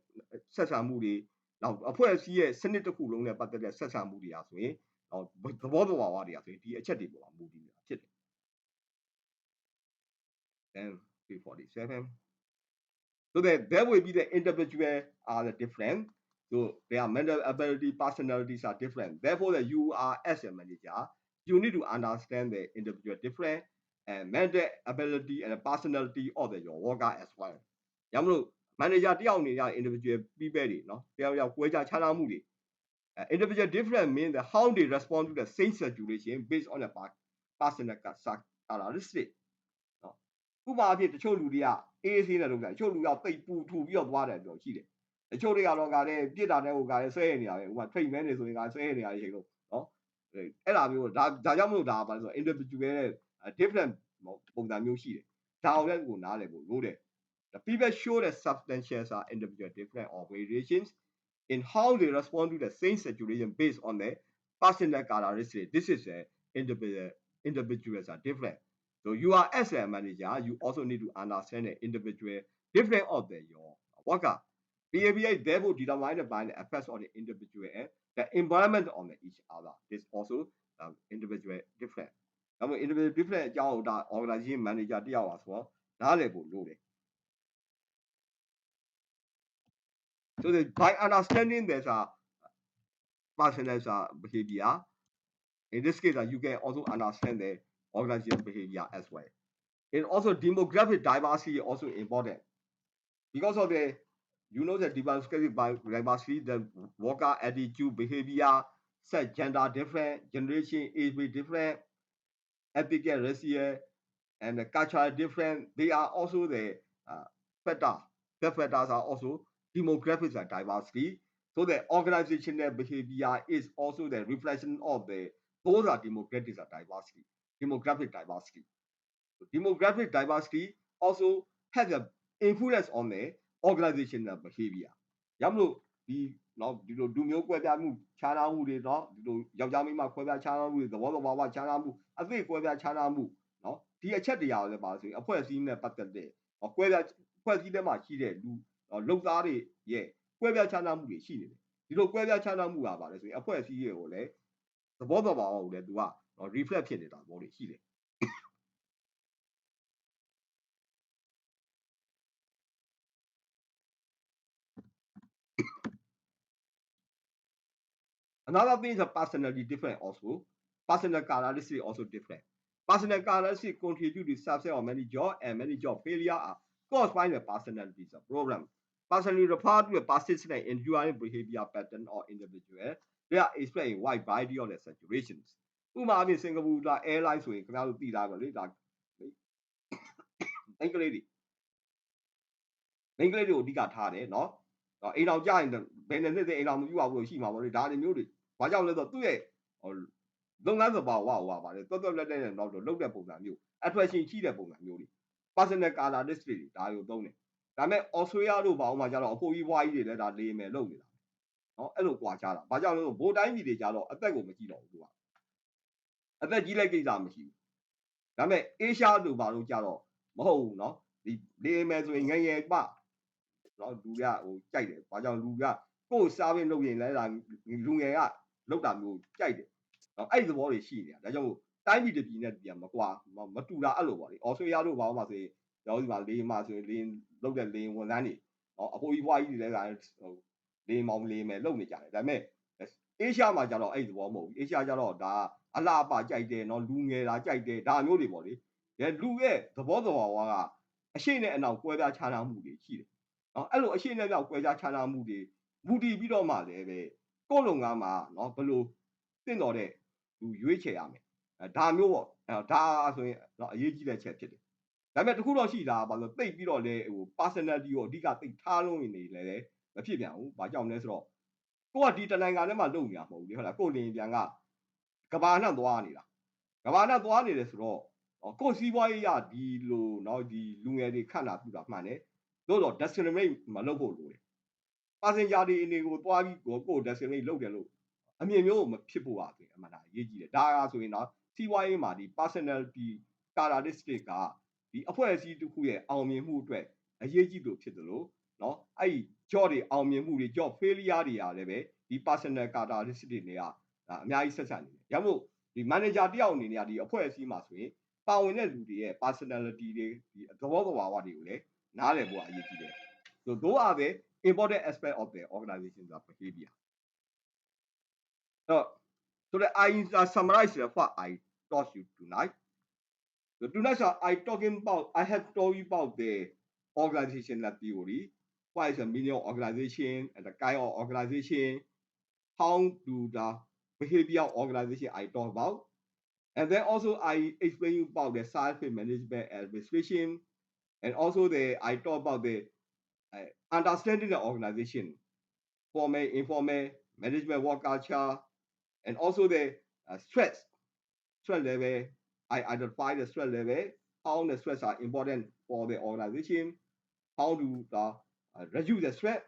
ဆက်ဆံမှုတွေနောက်အဖွဲ့အစည်းရဲ့စနစ်တစ်ခုလုံးနဲ့ပတ်သက်တဲ့ဆက်ဆံမှုတွေဟာဆိုရင်သဘောသဘာဝတွေဟာဆိုရင်ဒီအချက်တွေပေါ်မှာမူတည်နေတာဖြစ်တယ်။ And 347 So that there will be the individual are different. So their mental ability, personalities are different. Therefore, that you are as a manager, you need to understand the individual different and mental ability and the personality of your worker as well. ရမလို့ manager တယောက်နေရ individual people တွေเนาะတယောက်ယောက်ကွဲခြားခြားနားမှုတွေ individual different means that how they respond to the same situation based on the personal characteristic เนาะဥပမာအဖြစ်တချို့လူတွေကအေးဆေးနဲ့လုပ်တယ်တချို့လူကတိတ်ပူထူပြီးတော့သွားတယ်ပြောရှိတယ်တချို့တွေကတော့ကလည်းပြစ်တာတဲ့ဟိုကလည်းဆွဲရနေတာပဲဥပမာ train man တွေဆိုရင်ကဆွဲရနေတာချိန်လို့เนาะအဲ့ဒါမျိုးဒါကြောင့်မလို့ဒါပါလဲဆို individual ရဲ့ different ပုံစံမျိုးရှိတယ်ဒါအောင်လည်းကိုနားလည်ဖို့လိုတယ် The people show that substantials are individual different or variations in how they respond to the same situation based on their personal characteristics. This is individuals are different. So you are as a manager, you also need to understand the individual different of your worker. Behavior is therefore determined by the effects of the individual and the environment on each other. This also individual different. ဒါမှ individual different အကြောင်းဒါ organization manager တယောက်ပါဆိုတော့နားလည်ဖို့လိုတယ် So that by understanding there's a personal behavior, in this case, you can also understand the organization behavior as well. And also demographic diversity is also important. Because of the, the demographic diversity, the worker attitude, behavior, sex, gender different, generation, age different, ethnic, racial, and the cultural different. They are also the factors. The factors are also demographics and diversity. So the organizational behavior is also the reflection of those are demographic diversity. Demographic diversity. So demographic diversity also has an influence on the organizational behavior. ရမလို့ဒီလိုလူမျိုးကွဲပြားမှုခြားနားမှုတွေဒီလိုယောက်ျားမိန်းမကွဲပြားခြားနားမှုတွေသဘောသဘာဝခြားနားမှုအသိကွဲပြားခြားနားမှုဒီအချက်တရားကိုလည်းပါဆိုရင်အဖွဲ့အစည်းနဲ့ပတ်သက်တဲ့ကွဲပြားအဖွဲ့အစည်းထဲမှာရှိတဲ့လူလုပ်သားတွေရဲ့ကွဲပြားခြားနားမှုတွေရှိနေတယ်ဒီလိုကွဲပြားခြားနားမှုကပါလဲဆိုရင်အဖွဲ့အစည်းတွေကိုလည်းသဘောသဘာဝကိုလည်းသူက reflect ဖြစ်နေတာဘောတွေရှိတယ် Another thing is a personality different also. Personal characteristics also different. Personal characteristics contribute to success of many jobs and many job failure are caused by the personality is a problem. Personally refer to a persistent and enduring behavior pattern or individual. They are explained in wide variety of the situations. ဥပမာအဖြစ်စင်ကာပူက airline ဆိုရင်ခင်ဗျားတို့သိတာပဲလေဒါမိန်းကလေးတွေကိုအဓိကထားတယ်เนาะအိမ်တော်ကြရင်ဘယ်နှစ်အိမ်တော်မပြူပါဘူးလို့ရှိမှာပေါ့လေဒါတွေမျိုးတွေဘာကြောင့်လဲဆိုတော့သူ့ရဲ့လုပ်ငန်းသဘာဝဟိုပါလေတော်တော်လက်လက်နဲ့တော့လုပ်တဲ့ပုံစံမျိုး attraction ရှိတဲ့ပုံစံမျိုးတွေ personal characteristics တွေဒါကိုသုံးတယ်ဒါပေမဲ့ Australia တို့ဘာမှကြတော့အဖိုးကြီးဘွားကြီးတွေလည်းဒါလေမယ်လုပ်နေတာเนาะအဲ့လိုကွာခြားတာဘာကြောင့်လဲဆိုဘိုးတိုင်းပြည်တွေကြတော့အသက်ကိုမကြည့်တော့ဘူးသူကအသက်ကြီးလိုက်ကိစ္စမရှိဘူးဒါပေမဲ့ Asia တို့ဘာလို့ကြတော့မဟုတ်ဘူးเนาะဒီလေမယ်ဆိုရင်ငယ်ငယ်ပနော်လူကဟိုကြိုက်တယ်။ဘာကြောင့်လူကကိုယ်စားပင်းလုပ်ရင်လည်းဒါလူငယ်ကလောက်တာမျိုးကြိုက်တယ်။အဲ့ဒီသဘောတွေရှိနေတာ။ဒါကြောင့်မို့တိုင်းပြည်တစ်ပြည်နဲ့ပြည်မကွာမတူတာအဲ့လိုပေါ့လေ။အော်စတြေးလျတို့ဘာမှဆိုရင်ကျောင်းစီမှာလေမှာဆိုရင်လေလုတ်တဲ့လေဝန်ထမ်းတွေအဖိုးကြီးဘွားကြီးတွေလည်းဟိုလေမောင်လေမယ်လုပ်နေကြတယ်။ဒါပေမဲ့အေးရှားမှာကျတော့အဲ့ဒီသဘောမဟုတ်ဘူး။အေးရှားကျတော့ဒါအလားအပကြိုက်တယ်နော်လူငယ်တာကြိုက်တယ်ဒါမျိုးတွေပေါ့လေ။လူရဲ့သဘောသဘာဝကအရှိနဲ့အနောက်ကွဲပြားခြားနားမှုတွေရှိတယ်။အဲ့လိုအရှိနဲ့မြောက်ကွဲခြားခြားနားမှုတွေမူတည်ပြီးတော့မှလည်းပဲကိုယ့်လုပ်ငန်းမှာဘယ်လိုတင့်တော်တဲ့လူရွေးချယ်ရမယ်ဒါမျိုးပေါ့ဒါဆိုရင်အရေးကြီးတဲ့ချက်ဖြစ်တယ်ဒါပေမဲ့တခုတော့ရှိတာဘာလို့သိပ်ပြီးတော့လဲဟို personality ကိုအဓိကသိပ်ထားလို့နေလဲမဖြစ်ပြန်ဘူးဘာကြောင့်လဲဆိုတော့ကိုကဒီတနိုင်ငံထဲမှာလုပ်နေတာမဟုတ်ဘူးလေဟုတ်လားကိုလင်ပြန်ကကဘာနဲ့သွားနေတာကဘာနဲ့သွားနေတယ်ဆိုတော့ကိုစီးပွားရေးရဒီလိုဒီလူငယ်တွေခန့်တာပြတာမှန်တယ်သို့တော့ discriminate မလုပ်ဖို့လိုတယ် passenger တွေအနေကိုတွားပြီးကို designate လုပ်တယ်လို့အမြင်မျိုးမဖြစ်ဖို့ပါဆိုရင်အမှန်တရားရေးကြည့်တယ်ဒါကဆိုရင်တော့စီးပွားရေးမှာဒီ personality characteristic ကဒီအဖွဲ့အစည်းတစ်ခုရဲ့အောင်မြင်မှုအတွက်အရေးကြီးလို့ဖြစ်တယ်လို့เนาะအဲ့ဒီ job တွေအောင်မြင်မှုတွေ job failure တွေကလည်းပဲဒီ personal characteristic တွေကအများကြီးဆက်ဆံနေတယ်။ဒါမို့ဒီ manager တယောက်အနေနဲ့ဒီအဖွဲ့အစည်းမှာဆိုရင်ပါဝင်တဲ့လူတွေရဲ့ personality တွေဒီသဘောသဘာဝတွေကိုလည်းနားလည်ဖို့အရေးကြီးတယ်။ So those are the important aspect of the organization's behavior. So that I summarize what I taught you tonight. So tonight I have told you about the organizational theory. What is a meaning of organization and the kind of organization? How do the behavior of organization I talk about? And then also I explain you about the scientific management administration, and also I talk about the understanding the organization, formal, informal, management work culture, and also the stress level. I identify the stress level, how the stress are important for the organization, how to reduce the stress,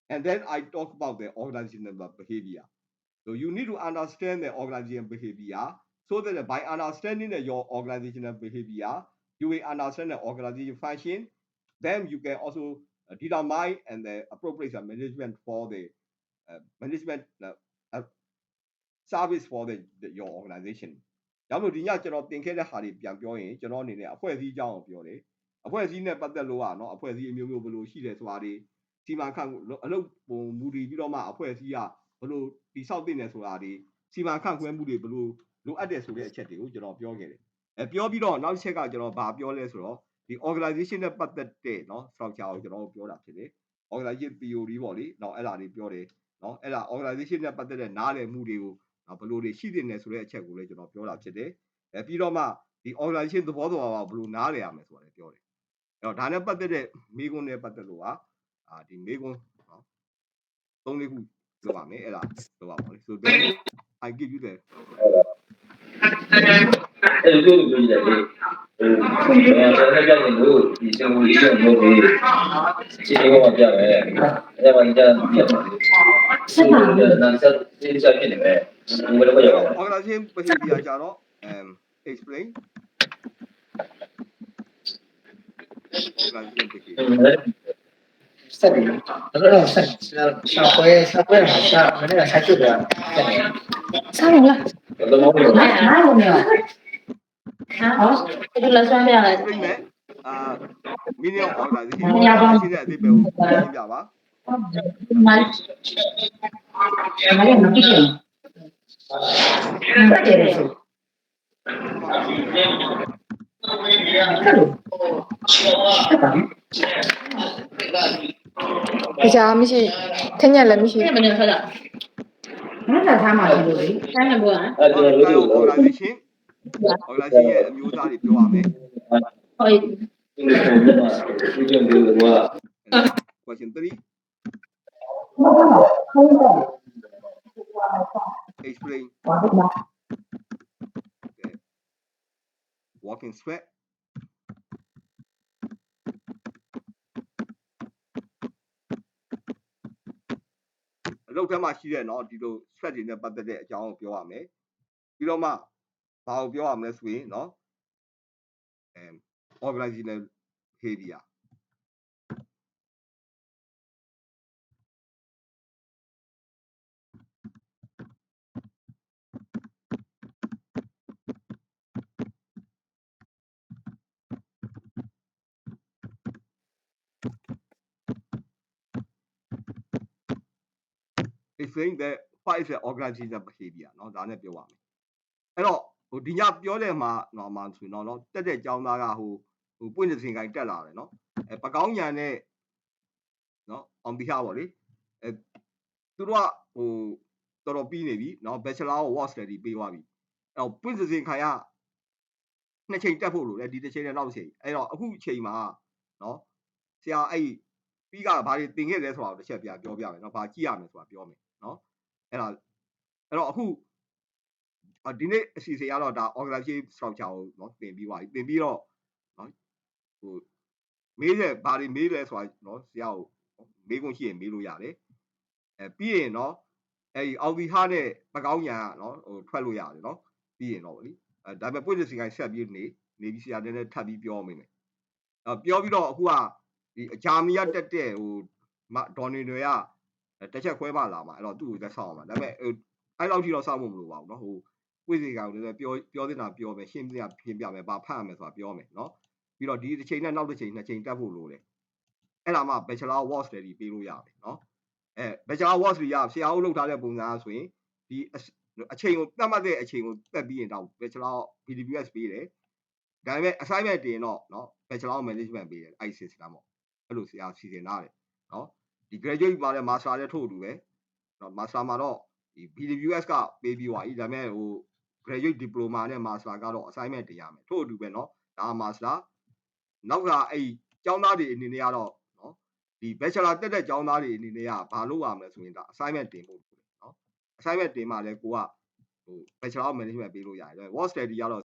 and then I talk about the organizational behavior. So you need to understand the organizational behavior so that by understanding your organizational behavior, you will understand the organization function. Then you can also determine and the appropriate management for the management service for your organization. ဒါလို့ဒီညကျွန်တော်တင်ခဲ့တဲ့ဟာတွေပြန်ပြောရင်ကျွန်တော်အနေနဲ့အဖွဲ့အစည်းအကြောင်းကိုပြောတယ်အဖွဲ့အစည်းနဲ့ပတ်သက်လို့เนาะအဖွဲ့အစည်းအမျိုးမျိုးဘယ်လိုရှိတယ်ဆိုတာတွေစီမံခန့်အလုပ်ပုံမူတည်ပြီးတော့မှအဖွဲ့အစည်းကဘယ်လိုတိဆောက်တင်တယ်ဆိုတာတွေစီမံခန့်ခွဲမှုတွေဘယ်လိုလိုအပ်တယ်ဆိုတဲ့အချက်တွေကိုကျွန်တော်ပြောခဲ့တယ်ပြောပြီးတော့နောက်တစ်ချက်ကကျွန်တော်ဗာပြောလဲဆိုတော့ဒီ organization နဲ့ပတ်သက်တဲ့เนาะ structure ကိုကျွန်တော်ပြောတာဖြစ်တယ် organization theory ပေါ့လေเนาะအဲ့ဒါတွေပြောတယ်เนาะအဲ့ဒါ organization နဲ့ပတ်သက်တဲ့နားလည်မှုတွေကိုဘယ်လိုတွေရှိတင်တယ်ဆိုတဲ့အချက်ကိုလည်းကျွန်တော်ပြောတာဖြစ်တယ်ပြီးတော့မှဒီ organization သဘောသဘာဝဘယ်လိုနားလည်ရမလဲဆိုတာလည်းပြောတယ်အဲ့တော့ဒါနဲ့ပတ်သက်တဲ့မိကုန်းနဲ့ပတ်သက်လို့ဒီမိကုန်းเนาะ3-4ခုပြောပါမယ်အဲ့ဒါပြောပါပါလေ so then I give you the အဲ့လိုပြောကြတယ်လေကျွန်တော်ကြတယ်လို့ဒီစံမူလေးကိုပြောပြီးစီစဉ်ဖို့ပြမယ်အဲ့ဒါမှကြာပြတ်ပါတယ်ဒါဆက်စဉ်းစားဖြစ်နေမယ်ဘယ်လိုပြောရအောင် organization behavior ကြတော့explain organization behavior ဆက်ပြီးတော့ဆက်ခွဲမှာဆက်မနေ့ကဆက်ကြည့်တယ်ဆက်လို့လား ဘယ်လိုမဟုတ်ဘူးနားလို့မရဘူးဟောဒီလိုဆွမ်းပြလိုက် explain နဲ့meaning of organization နဲ့အသေးပဲကိုရှင်းပြပါမိုင်းမကြည့်ဘူးဟုတ်တယ်ကြာမရှိထက်ညက်လည်းမရှိ ဘယ်နဲ့ထွက်တာမင်းသာထားမှာလို့လေဆိုင်နေဘောလား အဲ့ဒါလို့ organization ရဲ့အမျိုးသားတွေပြောရမယ် ဟုတ် ဒီကျန်တယ်ကွာ question 3 explain walking sweatအလုပ်ထဲမှာရှိတဲ့เนาะဒီလို sweat တွေနဲ့ပတ်သက်တဲ့အကြောင်းကိုပြောရမယ်ပြီးတော့မှဘာကိုပြောရမလဲဆိုရင်เนาะorganizational behavior explain that what is the organizational behavior เนาะဒါနဲ့ပြောပါမယ်အဲ့တော့ဒီညပြောတဲ့မှာဆိုရင်တော့တက်တဲ့ကျောင်းသားကပွင့်တဲ့စင်ကိုင်းတက်လာတယ်เนาะပကောင်းညာနဲ့เนาะအောင်ပြပါလေသူတို့ကတော်တော်ပြီးနေပြီเนาะ bachelor ကို work study ပေးသွားပြီအဲ့တော့ပွင့်စင်ခိုင်ကနှစ်ချိန်တက်ဖို့လို့လေဒီတစ်ချိန်နဲ့နောက်တစ်ချိန်အဲ့တော့အခုချိန်မှာเนาะဆရာအဲ့ပြီးကဘာတွေသင်ခဲ့လဲဆိုတာကိုတစ်ချက်ပြပြောပြမယ်เนาะဘာကြည့်ရမယ်ဆိုတာပြောမယ်เนาะအဲ့တော့အခုဒီနေ့အစီအစဉ်ရတော့ဒါ organization structure ကိုเนาะသင်ပြီးသွားပြီသင်ပြီးတော့เนาะမေးတယ်ဘာတွေမေးလဲဆိုတာเนาะဆရာကိုမေးခွန်းရှိရင်မေးလို့ရတယ် ပြီးရင်နော်အောင်ဒီဟာနဲ့ပကောင်းညာနော်ထွက်လို့ရတယ်နော်ပြီးရင်တော့ဗောလေဒါပေမဲ့ပွင့်စစီကိုင်းဆက်ပြီးနေပြီးဆရာနဲ့ထပ်ပြီးပြောမိမယ်ပြောပြီးတော့အခုကဒီဂျာမနီကတက်တဲ့ဒေါ်နေတွေကတစ်ချက်ခွဲပါလာမှာအဲ့တော့သူ့ကိုသက်ဆောင်အောင်ပါဒါပေမဲ့အဲ့လောက်ထိတော့စောင့်ဖို့မလိုပါဘူးနော်ပွင့်စစီကိုင်းကိုလည်းပြောတင်တာပြောမယ်ရှင်းပြမယ်ဘာဖတ်ရမယ်ဆိုတာပြောမယ်နော်ပြီးတော့ဒီတစ်ချိန်နဲ့နောက်တစ်ချိန်နှစ်ချိန်တက်ဖို့လိုတယ်အဲ့ဒါမှ Bachelor of Work Study ပေးလို့ရတယ်နော်Bachelor of Work Study ဆရာဦးလုပ်ထားတဲ့ပုံစံဆိုရင်ဒီအချိန်ကိုတတ်မှတ်တဲ့အချိန်ကိုတက်ပြီးရင်တော့ Bachelor BDPS ပေးတယ်ဒါပေမဲ့ assignment တင်တော့နော် Bachelor of Management ပေးတယ်အဲ့ဒီ system ပေါ့အဲ့လိုဆရာစီစဉ်ထားတယ်နော်ဒီ graduate မှာလည်း master လည်းထို့အတူပဲနော် master မှာတော့ဒီ BDPS ကပေးပြီးသွားပြီဒါပေမဲ့graduate diploma နဲ့ master ကတော့ assignment တင်ရမယ်ထို့အတူပဲနော်ဒါ master နောက်ကအဲ့ကျောင်းသားတွေအနေနဲ့ကတော့နော်ဒီ bachelor တက်တဲ့ကျောင်းသားတွေအနေနဲ့ကဘာလုပ်ရမလဲဆိုရင်ဒါ assignment တင်ဖို့နော် assignment တင်မှလည်းကိုကbachelor of management ပေးလို့ရတယ် work study ကတော့